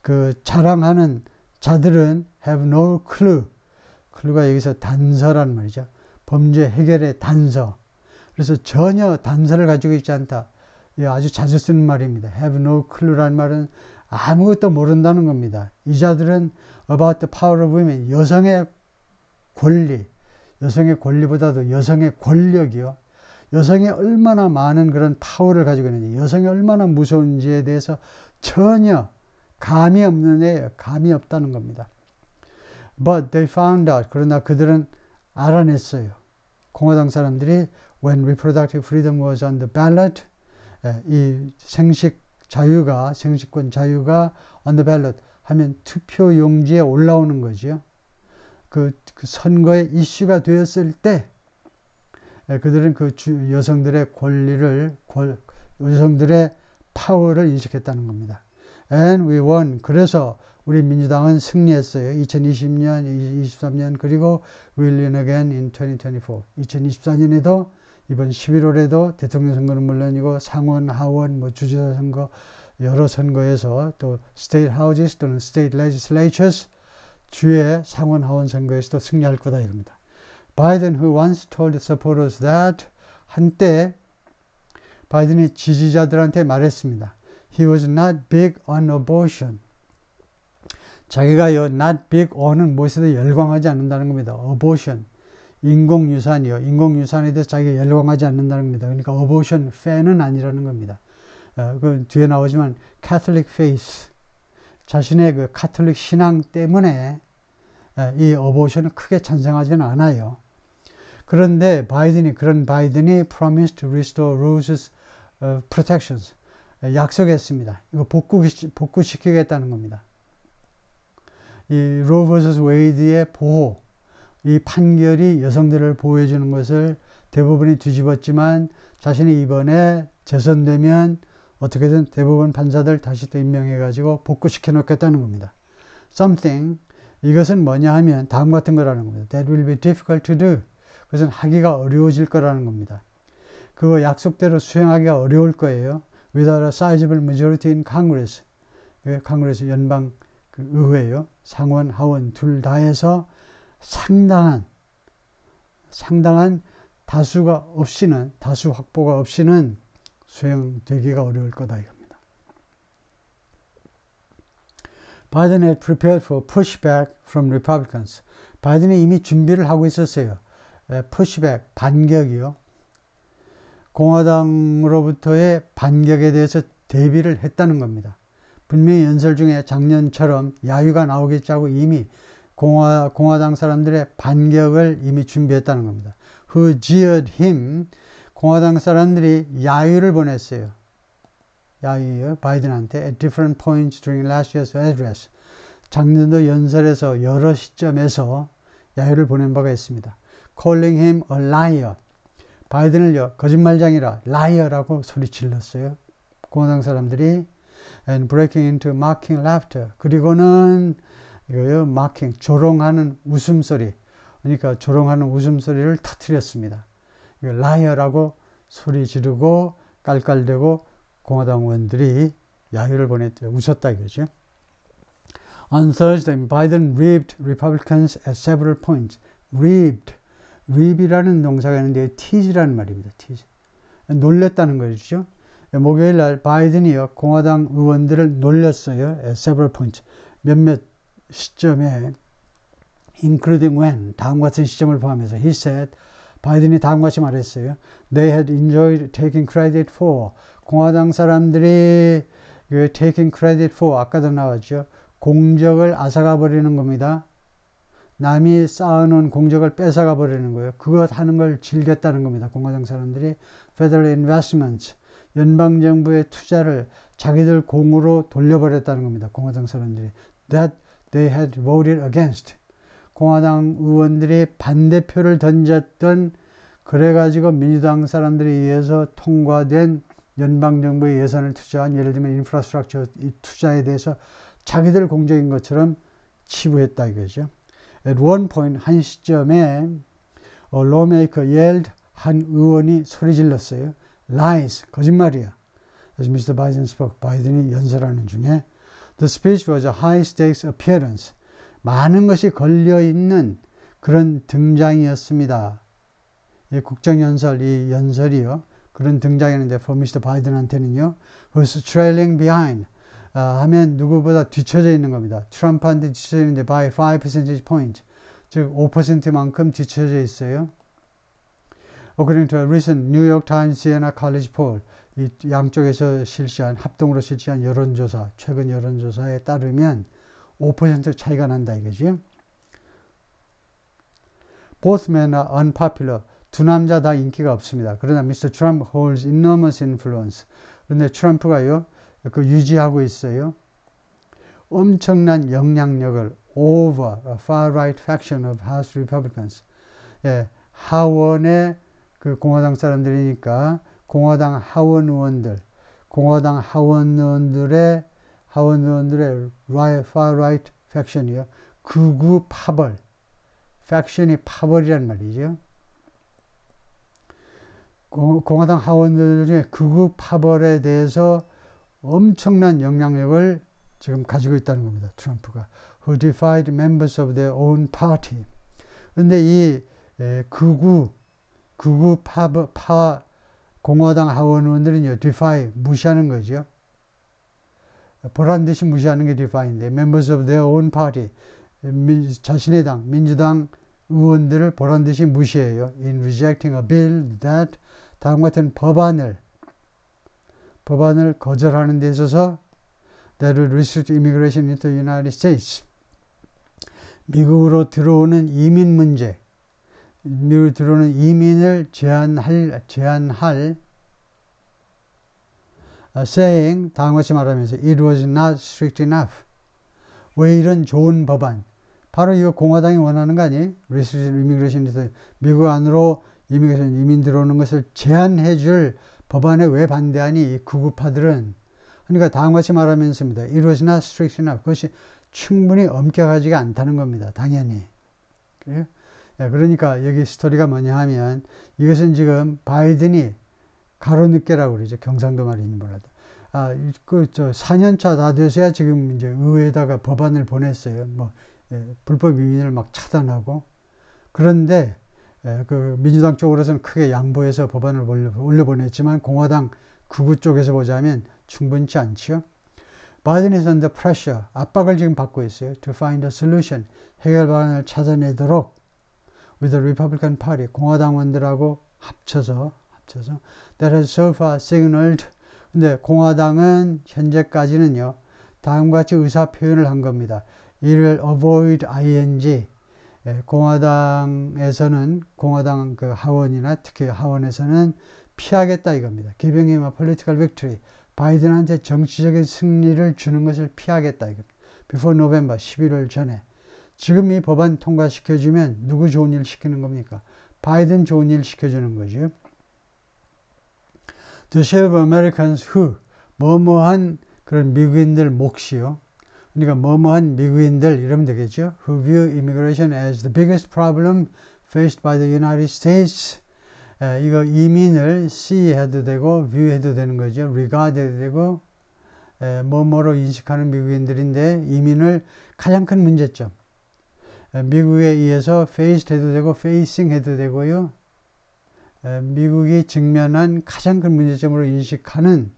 그 자랑하는 자들은 have no clue. clue가 여기서 단서란 말이죠. 범죄 해결의 단서. 그래서 전혀 단서를 가지고 있지 않다. 아주 자주 쓰는 말입니다. have no clue라는 말은 아무것도 모른다는 겁니다. 이 자들은 about the power of women, 여성의 권리보다도 여성의 권력이요. 여성이 얼마나 많은 그런 파워를 가지고 있는지, 여성이 얼마나 무서운지에 대해서 전혀 감이 없다는 겁니다. But they found out. 그러나 그들은 알아냈어요. 공화당 사람들이 when reproductive freedom was on the ballot, 이 생식권 자유가 on the ballot 하면 투표 용지에 올라오는 거죠. 그 선거의 이슈가 되었을 때 그들은 그 여성들의 여성들의 파워를 인식했다는 겁니다. And we won. 그래서 우리 민주당은 승리했어요. 2020년, 2023년, 그리고 we'll win again in 2024. 2024년에도 이번 11월에도 대통령 선거는 물론이고 상원, 하원, 주지사 선거, 여러 선거에서 또 state houses 또는 state legislatures, 주의 상원, 하원 선거에서도 승리할 거다 이겁니다. Biden, who once told supporters that, 한때 바이든이 지지자들한테 말했습니다. He was not big on abortion. 자기가요, not big on은 무엇에도 열광하지 않는다는 겁니다. abortion, 인공유산이요. 인공유산에 대해서 자기가 열광하지 않는다는 겁니다. 그러니까 abortion fan은 아니라는 겁니다. 그 뒤에 나오지만 Catholic faith, 자신의 그 카톨릭 신앙 때문에 이 어보션을 크게 찬성하지는 않아요. 그런데 그런 바이든이 promised to restore Rose's protections. 약속했습니다. 이거 복구시키겠다는 겁니다. 이 로 vs 웨이드의 보호, 이 판결이 여성들을 보호해주는 것을 대부분이 뒤집었지만 자신이 이번에 재선되면 어떻게든 대부분 판사들 다시 또 임명해가지고 복구시켜 놓겠다는 겁니다. Something, 이것은 뭐냐 하면 다음 같은 거라는 겁니다. That will be difficult to do. 그것은 하기가 어려워질 거라는 겁니다. 그거 약속대로 수행하기가 어려울 거예요. Without a sizable majority in Congress. 컨그레스 연방 의회요. 상원, 하원 둘 다 해서 상당한 다수 확보가 없이는 수행되기가 어려울 거다 이겁니다. Biden had prepared for pushback from Republicans. 바이든이 이미 준비를 하고 있었어요. pushback, 반격이요. 공화당으로부터의 반격에 대해서 대비를 했다는 겁니다. 분명히 연설 중에 작년처럼 야유가 나오겠지 하고 이미 공화당 사람들의 반격을 이미 준비했다는 겁니다. Who jeered him, 공화당 사람들이 야유를 보냈어요. 야유요, 바이든한테 at different points during last year's address. 작년도 연설에서 여러 시점에서 야유를 보낸 바가 있습니다. Calling him a liar. 바이든을요, 거짓말장이라 liar라고 소리질렀어요. 공화당 사람들이 and breaking into mocking laughter. 그리고는 이거요, mocking, 조롱하는 웃음소리. 그러니까 조롱하는 웃음소리를 터뜨렸습니다. 이거 liar라고 소리 지르고 깔깔대고 공화당 의원들이 야유를 보냈죠. 웃었다 이거죠. On Thursday, Biden ribbed Republicans at several points. rib이라는 동사가 있는데 tease라는 말입니다. tease. 놀렸다는 거죠. 목요일 날 바이든이요, 공화당 의원들을 놀렸어요. at several points. 몇몇 시점에 including when, 다음과 같은 시점을 포함해서 he said, 바이든이 다음과 같이 말했어요. They had enjoyed taking credit for. 공화당 사람들이 taking credit for, 아까도 나왔죠. 공적을 앗아가 버리는 겁니다. 남이 쌓아놓은 공적을 뺏어가 버리는 거예요. 그것 하는 걸 즐겼다는 겁니다. 공화당 사람들이 federal investments, 연방정부의 투자를 자기들 공으로 돌려버렸다는 겁니다. 공화당 사람들이. That they had voted against. 공화당 의원들이 반대표를 던졌던, 그래가지고 민주당 사람들에 의해서 통과된 연방정부의 예산을 투자한, 예를 들면 인프라스트럭처 투자에 대해서 자기들 공적인 것처럼 치부했다 이거죠. At one point, 한 시점에 a lawmaker yelled, 한 의원이 소리 질렀어요. Lies, 거짓말이야. As Mr. Biden spoke, 바이든이 연설하는 중에 The speech was a high-stakes appearance. 많은 것이 걸려있는 그런 등장이었습니다. 이 국정연설, 이 연설이요. 그런 등장이었는데 for Mr. 바이든한테는요. was trailing behind. 하면 누구보다 뒤쳐져 있는 겁니다. 트럼프한테 뒤쳐져 있는데 by 5 percentage point. 즉 5%만큼 뒤쳐져 있어요. According to a recent New York Times Siena College poll, 이 양쪽에서 합동으로 실시한 여론조사, 최근 여론조사에 따르면 5% 차이가 난다 이거지. Both men are unpopular. 두 남자 다 인기가 없습니다. 그러나 Mr. Trump holds enormous influence. 그런데 트럼프가요, 유지하고 있어요. 엄청난 영향력을 over a far-right faction of House Republicans. 예, 하원의 그 공화당 사람들이니까 공화당 하원 의원들의 far-right faction이요. 극우 파벌. faction이 파벌이란 말이죠. 공화당 하원들 중에 극우 파벌에 대해서 엄청난 영향력을 지금 가지고 있다는 겁니다. 트럼프가. Who defied members of their own party. 그런데 이 극우 공화당 하원 의원들은요, defy, 무시하는 거죠. 보란듯이 무시하는 게 defy인데, members of their own party, 자신의 당, 민주당 의원들을 보란듯이 무시해요. In rejecting a bill that, 다음 같은 법안을 거절하는 데 있어서 that would restrict immigration into the United States. 미국으로 들어오는 이민 문제, 미국으로 들어오는 이민을 제한할 saying, 다음 같이 말하면서 it was not strict enough. 왜 이런 좋은 법안? 바로 이거 공화당이 원하는 거 아니에요? Restrict immigration, 미국 안으로 이민 들어오는 것을 제한해 줄 법안에 왜 반대하니? 이 구구파들은. 그러니까 다음 같이 말하면서입니다. It was not strict enough. 그것이 충분히 엄격하지가 않다는 겁니다. 당연히. 그래요? 그러니까 여기 스토리가 뭐냐 하면 이것은 지금 바이든이 가로늦게라고 그러죠. 경상도 말이니 몰라도. 4년차 다 돼서야 지금 이제 의회에다가 법안을 보냈어요. 불법 이민을 막 차단하고. 그런데, 그 민주당 쪽으로서는 크게 양보해서 법안을 올려보냈지만 공화당 극우 쪽에서 보자면 충분치 않지요. 바이든 is under pressure. 압박을 지금 받고 있어요. To find a solution. 해결 방안을 찾아내도록 with the Republican Party. 공화당원들하고 합쳐서 that has so far signaled. 근데 공화당은 현재까지는요. 다음과 같이 의사 표현을 한 겁니다. It will avoid ing. 공화당 그 하원이나 특히 하원에서는 피하겠다 이겁니다. Giving him a political victory. 바이든한테 정치적인 승리를 주는 것을 피하겠다 이겁니다. Before November, 11월 전에. 지금 이 법안 통과시켜주면 누구 좋은 일 시키는 겁니까? 바이든 좋은 일 시켜주는 거죠. The share of Americans who, 뭐뭐한 그런 미국인들 몫이요. 그러니까 뭐뭐한 미국인들 이러면 되겠죠. Who view immigration as the biggest problem faced by the United States. 이거 이민을 see 해도 되고 view 해도 되는 거죠. regard 해도 되고 뭐뭐로 인식하는 미국인들인데 이민을 가장 큰 문제점. 미국에 의해서 faced 해도 되고 facing 해도 되고요. 미국이 직면한 가장 큰 문제점으로 인식하는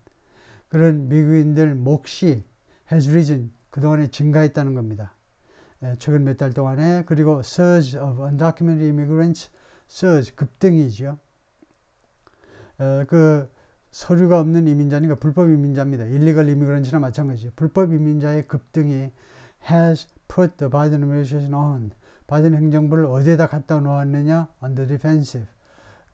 그런 미국인들 몫이 has risen, 그동안에 증가했다는 겁니다. 최근 몇 달 동안에. 그리고 surge of undocumented immigrants, surge, 급등이죠. 그 서류가 없는 이민자니까 불법 이민자입니다. illegal immigrant이나 마찬가지죠. 불법 이민자의 급등이 has put the Biden administration on. 바이든 행정부를 어디에다 갖다 놓았느냐? On the defensive.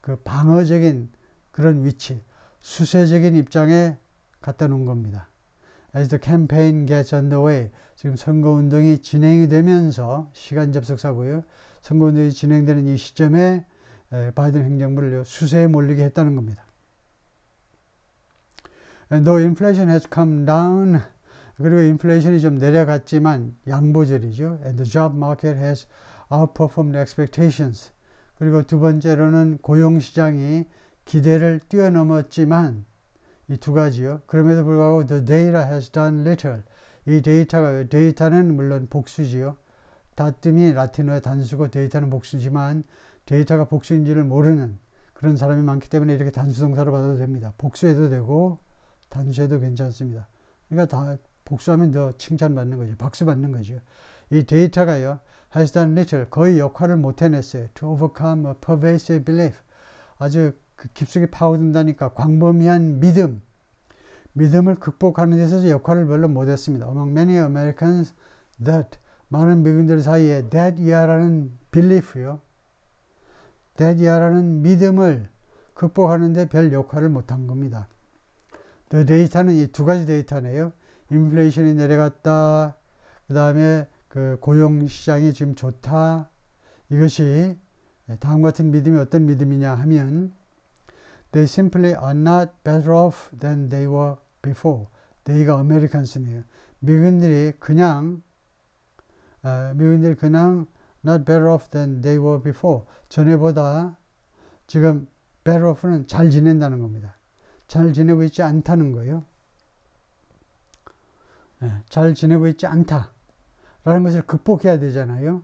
그 방어적인 그런 위치, 수세적인 입장에 갖다 놓은 겁니다. As the campaign gets underway, 지금 선거운동이 진행이 되면서 시간 접속사고요. 선거운동이 진행되는 이 시점에 바이든 행정부를 수세에 몰리게 했다는 겁니다. And though inflation has come down, 그리고 인플레이션이 좀 내려갔지만 양보절이죠. And the job market has outperformed expectations. 그리고 두 번째로는 고용시장이 기대를 뛰어넘었지만 이 두 가지요. 그럼에도 불구하고 the data has done little. 이 데이터는 물론 복수지요. 다뜸이 라틴어의 단수고 데이터는 복수지만 데이터가 복수인지를 모르는 그런 사람이 많기 때문에 이렇게 단수동사로 받아도 됩니다. 복수해도 되고 단수해도 괜찮습니다. 그러니까 다 복수하면 더 칭찬받는 거죠. 박수 받는 거죠. 이 데이터가요, has done little, 거의 역할을 못 해냈어요. To overcome a pervasive belief. 아주 깊숙이 파고든다니까 광범위한 믿음을 극복하는 데서 역할을 별로 못했습니다. Among many Americans that, 많은 미국인들 사이에 that year라는 belief요. that year라는 믿음을 극복하는 데 별 역할을 못한 겁니다. The data는 이 두 가지 데이터네요. 인플레이션이 내려갔다. 그 다음에 그 고용시장이 지금 좋다. 이것이 다음 같은 믿음이 어떤 믿음이냐 하면 They simply are not better off than they were before. They가 Americans네요. 미국인들이 그냥 not better off than they were before. 전에보다 지금 better off는 잘 지낸다는 겁니다. 잘 지내고 있지 않다는 거예요. 잘 지내고 있지 않다라는 것을 극복해야 되잖아요.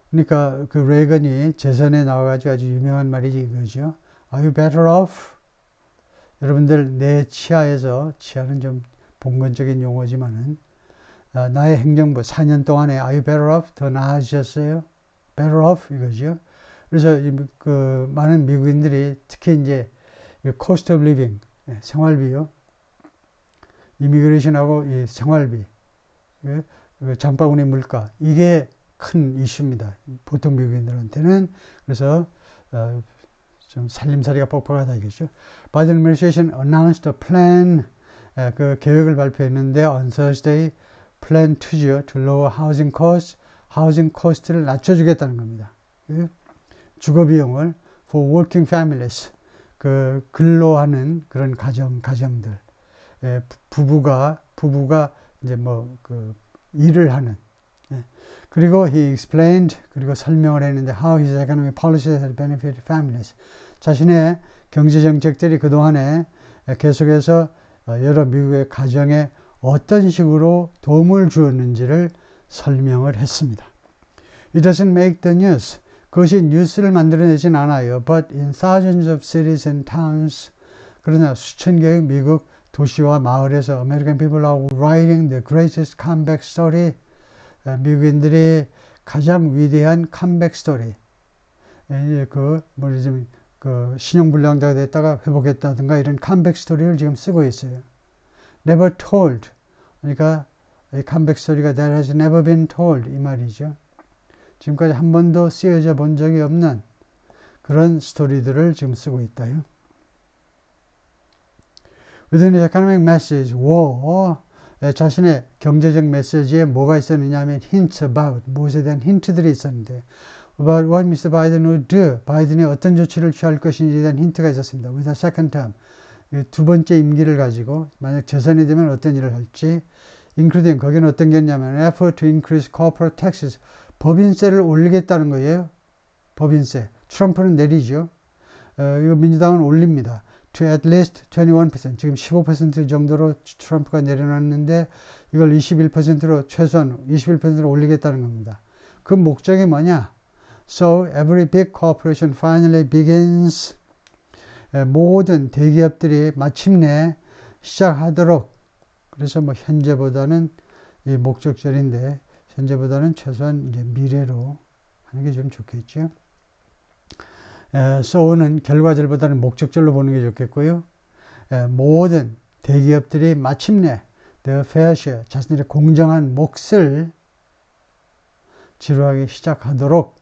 그러니까 그 레이건이 재선에 나와가지고 아주 유명한 말이 이거죠. Are you better off? 여러분들 내 치하에서, 치하는 좀 봉건적인 용어지만은 나의 행정부 4년 동안에 Are you better off? 더 나아지셨어요? Better off? 이거죠. 그래서 그 많은 미국인들이 특히 이제 cost of living, 생활비요. 이미그레이션하고 이 생활비, 장바구니 물가, 이게 큰 이슈입니다. 보통 미국인들한테는. 그래서 좀 살림살이가 뻑뻑하다 이거죠. Biden administration announced a plan, 그 계획을 발표했는데 on Thursday, plan 2죠. to lower housing costs, housing cost를 낮춰주겠다는 겁니다. 주거 비용을 for working families, 그 근로하는 그런 가정들, 부부가 이제 뭐 그 일을 하는. 그리고 he explained, 그리고 설명을 했는데 how his economic policies had benefited families. 자신의 경제 정책들이 그동안에 계속해서 여러 미국의 가정에 어떤 식으로 도움을 주었는지를 설명을 했습니다. It doesn't make the news. 그것이 뉴스를 만들어내진 않아요. But in thousands of cities and towns, 그러나 수천 개의 미국 도시와 마을에서 American people are writing the greatest comeback story. 미국인들이 가장 위대한 컴백 스토리. 그 신용불량자가 됐다가 회복했다든가 이런 컴백 스토리를 지금 쓰고 있어요. Never told. 그러니까 이 컴백 스토리가 that has never been told 이 말이죠. 지금까지 한 번도 쓰여져 본 적이 없는 그런 스토리들을 지금 쓰고 있다요. Within the economic message, war, 자신의 경제적 메시지에 뭐가 있었느냐 하면 hints about, 무엇에 대한 힌트들이 있었는데 about what Mr. Biden would do, 바이든이 어떤 조치를 취할 것인지에 대한 힌트가 있었습니다. With a second term, 두 번째 임기를 가지고 만약 재선이 되면 어떤 일을 할지, including, 거기는 어떤 게 있냐면 effort to increase corporate taxes, 법인세를 올리겠다는 거예요. 법인세. 트럼프는 내리죠. 이거 민주당은 올립니다. to at least 21%, 지금 15% 정도로 트럼프가 내려놨는데 이걸 21%로 최소한 21%로 올리겠다는 겁니다. 그 목적이 뭐냐? So every big corporation finally begins. 모든 대기업들이 마침내 시작하도록. 그래서 뭐 현재보다는 이 목적절인데 현재보다는 최소한 이제 미래로 하는 게 좀 좋겠죠. so는 결과절보다는 목적절로 보는 게 좋겠고요. 모든 대기업들이 마침내 the fair share, 자신들의 공정한 몫을 지루하기 시작하도록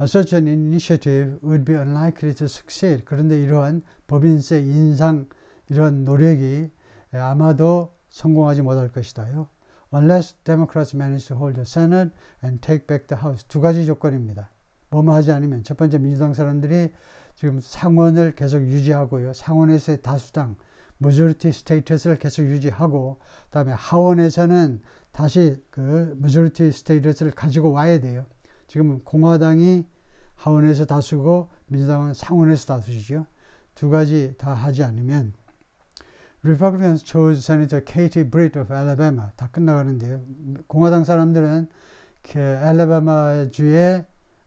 such an initiative would be unlikely to succeed. 그런데 이러한 법인세 인상 이런 노력이 아마도 성공하지 못할 것이다요. Unless Democrats manage to hold the Senate and take back the House. 두 가지 조건입니다. 뭐뭐 하지 않으면 첫 번째 민주당 사람들이 지금 상원을 계속 유지하고요. 상원에서의 다수당, majority status를 계속 유지하고 그다음에 하원에서는 다시 그 majority status를 가지고 와야 돼요. 지금 공화당이 하원에서 다수고 민주당은 상원에서 다수죠. 두 가지 다 하지 않으면 Republicans chose Senator Katie Britt of Alabama. 다 끝나가는데요. 공화당 사람들은 그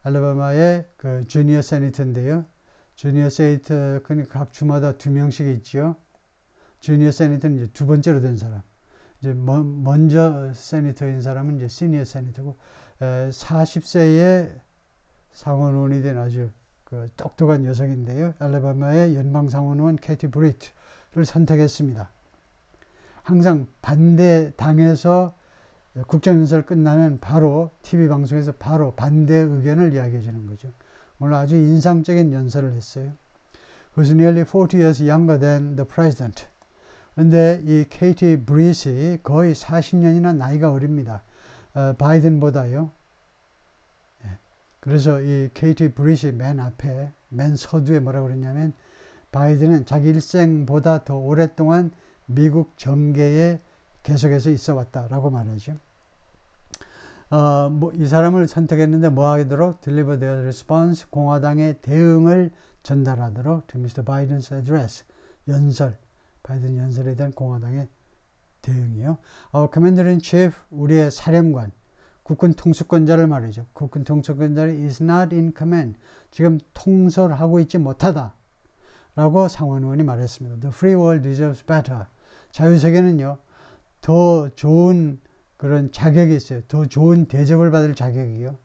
알라바마의 그 주니어 세니터인데요. 주니어 세니터, 그러니까 각 주마다 2명씩 있죠. 주니어 세니터는 이제 두 번째로 된 사람. 이제 먼저 세니터인 사람은 이제 시니어 세니터고, 40세의 상원의원이 된 아주 그 똑똑한 여성인데요. 알라바마의 연방 상원의원 캐티 브리트를 선택했습니다. 항상 반대당에서 국정연설 끝나면 바로 TV 방송에서 바로 반대 의견을 이야기해 주는 거죠. 오늘 아주 인상적인 연설을 했어요. Who's nearly 40 years younger than the president. 근데 이 케이티 브릿이 거의 40년이나 나이가 어립니다. 바이든보다요. 그래서 이 케이티 브릿이 맨 앞에, 맨 서두에 뭐라고 그랬냐면 바이든은 자기 일생보다 더 오랫동안 미국 정계에 계속해서 있어 왔다라고 말하죠. 이 사람을 선택했는데 뭐 하도록? Deliver their response, 공화당의 대응을 전달하도록 to Mr. Biden's address, 연설, 바이든 연설에 대한 공화당의 대응이요. Commander-in-Chief, 우리의 사령관, 국군 통수권자를 말이죠. 국군 통수권자는 is not in command, 지금 통솔하고 있지 못하다 라고 상원의원이 말했습니다. The free world deserves better. 자유세계는요, 더 좋은 그런 자격이 있어요. 더 좋은 대접을 받을 자격이요.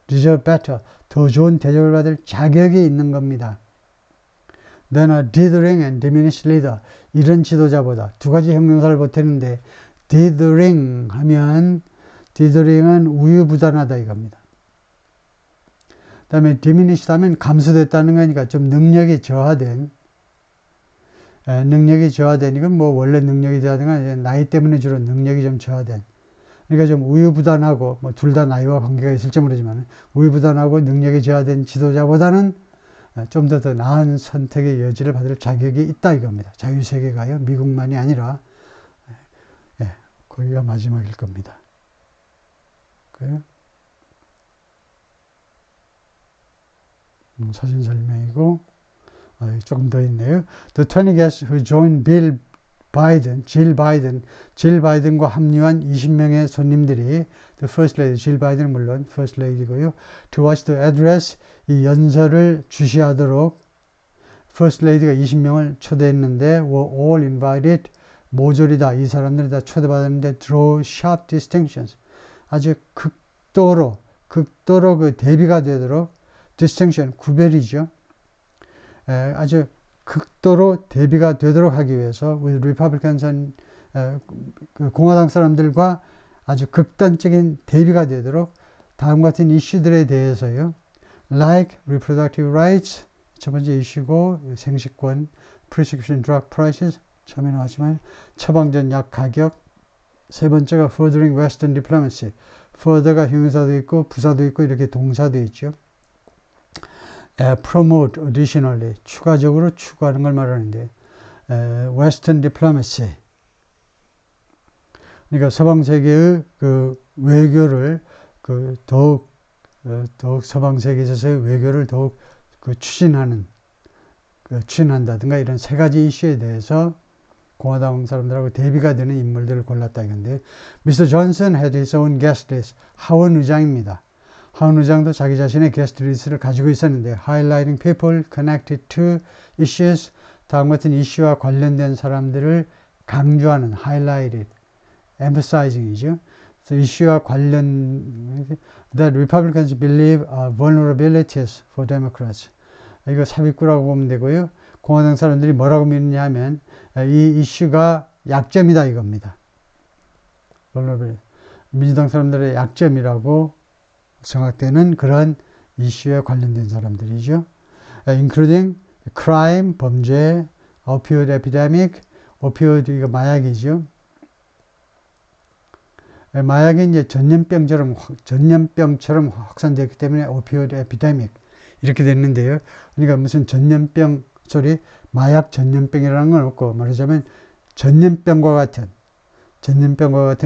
deserve better. 더 좋은 대접을 받을 자격이 있는 겁니다. than a dithering and diminished leader. 이런 지도자보다 두 가지 형용사를 보태는데 dithering 하면 dithering은 우유부단하다 이겁니다. 그 다음에 diminished 하면 감소됐다는 거니까 좀 능력이 저하된 이건 뭐 원래 능력이 저하된 나이 때문에 주로 능력이 좀 저하된 그러니까 좀 우유부단하고 뭐 둘 다 나이와 관계가 있을지 모르지만 우유부단하고 능력이 저하된 지도자보다는 좀 더 나은 선택의 여지를 받을 자격이 있다 이겁니다. 자유세계가요. 미국만이 아니라 거기가 마지막일 겁니다. 그래요? 사진 설명이고 조금 더 있네요. The 20 guests who joined Jill Biden과 합류한 20명의 손님들이 The First Lady, Jill Biden은 물론 First Lady고요. To watch the address, 이 연설을 주시하도록 First Lady가 20명을 초대했는데 were all invited, 모조리 다 이 사람들이 다 초대받았는데 draw sharp distinctions, 아주 극도로 그 대비가 되도록 distinction, 구별이죠. 아주 극도로 대비가 되도록 하기 위해서 with Republicans 공화당 사람들과 아주 극단적인 대비가 되도록 다음과 같은 이슈들에 대해서요. Like reproductive rights, 첫 번째 이슈고 생식권, prescription drug prices, 처음에 나왔지만 처방전 약 가격, 세 번째가 furthering Western diplomacy, further가 형용사도 있고 부사도 있고 이렇게 동사도 있죠. promote additionally, 추가적으로 추구하는 걸 말하는데 Western diplomacy, 그러니까 서방 세계의 그 외교를 더욱 서방 세계에 있어서의 외교를 더욱 추진한다든가 이런 세 가지 이슈에 대해서 공화당 사람들하고 대비가 되는 인물들을 골랐다 이건데, Mr. Johnson had his own guest list. 하원 의장입니다. 하원 의장도 자기 자신의 게스트 리스트를 가지고 있었는데 highlighting people connected to issues, 다음 같은 이슈와 관련된 사람들을 강조하는 highlighted, emphasizing이죠. 이슈와 관련 that Republicans believe are vulnerabilities for Democrats. 이거 삽입구라고 보면 되고요. 공화당 사람들이 뭐라고 믿느냐 하면 이 이슈가 약점이다 이겁니다. vulnerability. 민주당 사람들의 약점이라고 생각되는 그런 이슈에 관련된 사람들이죠. including crime, 범죄, opioid epidemic, opioid 이거 마약이죠. 마약이 이제 전염병처럼 확산되었기 때문에 opioid epidemic 이렇게 됐는데요. 그러니까 무슨 전염병 소리, 마약 전염병이라는 건 없고 말하자면 전염병과 같은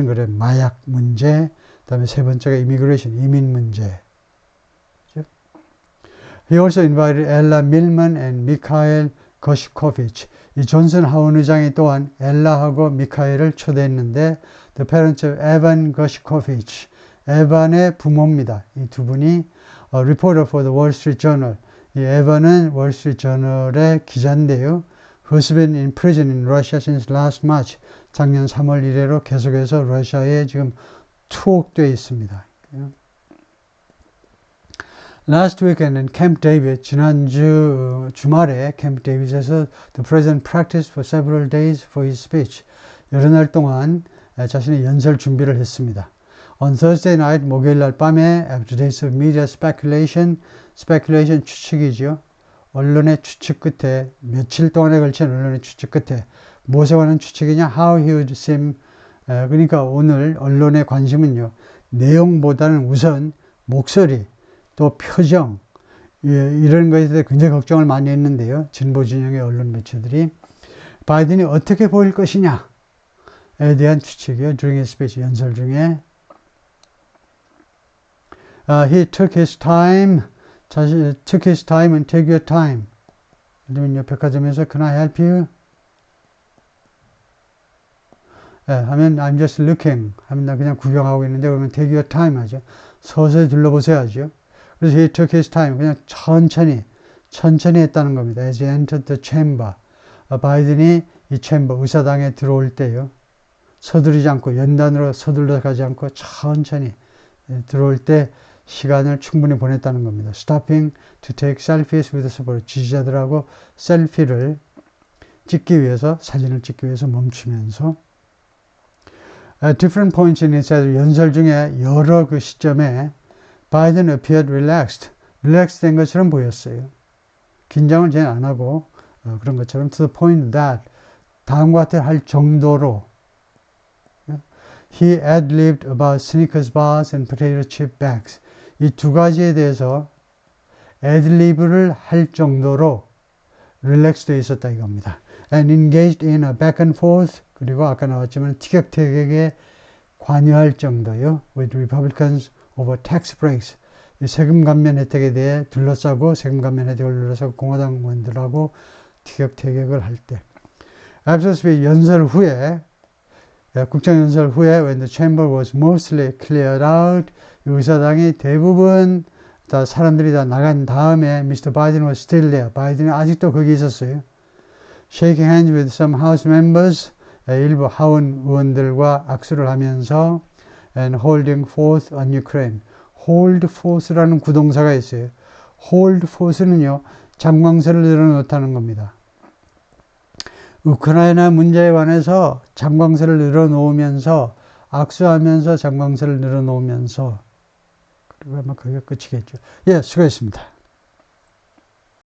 그런 마약 문제, 그다음에 세 번째가 이민 문제. He also invited Ella Milman and Mikhail Gorshkovich. 이 존슨 하원 의장이 또한 엘라하고 미카엘을 초대했는데 the parents of Evan Gorshkovich, 에반의 부모입니다. 이 두 분이 reporter for the Wall Street Journal. 이 에반은 월스트리트저널의 기자인데요. Who's been in prison in Russia since last March. 작년 3월 이래로 계속해서 러시아에 지금 투옥되어 있습니다. Last weekend in Camp David, 지난주 주말에 캠프 데이빗에서 the president practiced for several days for his speech. 여러 날 동안 자신의 연설 준비를 했습니다. On Thursday night, 목요일 날 밤에 after days of media speculation 추측이죠. 언론의 추측 끝에 며칠 동안에 걸친 언론의 추측 끝에 무엇에 관한 추측이냐? How he would seem. 그러니까 오늘 언론의 관심은요. 내용보다는 우선 목소리, 또 표정 이런 것에 대해 굉장히 걱정을 많이 했는데요. 진보 진영의 언론 매체들이 바이든이 어떻게 보일 것이냐에 대한 추측이요. During his speech, 연설 중에 he took his time and take your time. 그러면 백화점에서 Can I help you? 하면 I'm just looking. 하면 나 그냥 구경하고 있는데 그러면 take your time 하죠. 서서히 둘러보세요 하죠. 그래서 he took his time. 그냥 천천히 했다는 겁니다. As he entered the chamber. 바이든이 이 챔버, 의사당에 들어올 때요. 서두르지 않고 연단으로 서둘러 가지 않고 천천히 들어올 때 시간을 충분히 보냈다는 겁니다. Stopping to take selfies with support. 지지자들하고 셀피를 찍기 위해서, 사진을 찍기 위해서 멈추면서 At different points in his 연설 중에 여러 그 시점에 Biden appeared relaxed. 릴렉스 된 것처럼 보였어요. 긴장을 전혀 안 하고 그런 것처럼 to the point that 다음과 같이 할 정도로 He ad-libbed about Snickers bars and potato chip bags. 이 두 가지에 대해서 ad-lib를 할 정도로 릴렉스되어 있었다 이겁니다. And engaged in a back and forth. 그리고 아까 나왔지만 티격태격에 관여할 정도요. With Republicans over tax breaks. 이 세금 감면 혜택에 대해 둘러싸고 세금 감면 혜택을 둘러싸고 공화당 의원들하고 티격태격을 할 때. After speech 연설 후에 국정연설 후에 when the chamber was mostly cleared out 의사당이 대부분 다 사람들이 다 나간 다음에 Mr. Biden was still there. 바이든이 아직도 거기 있었어요. Shaking hands with some House members 일부 하원 의원들과 악수를 하면서 and holding forth on Ukraine. hold forth라는 구동사가 있어요. hold forth는요. 장광설을 늘어놓다는 겁니다. 우크라이나 문제에 관해서 장광설을 늘어놓으면서 악수하면서 장광설을 늘어놓으면서 그리고 아마 그게 끝이겠죠. 예, 수고했습니다.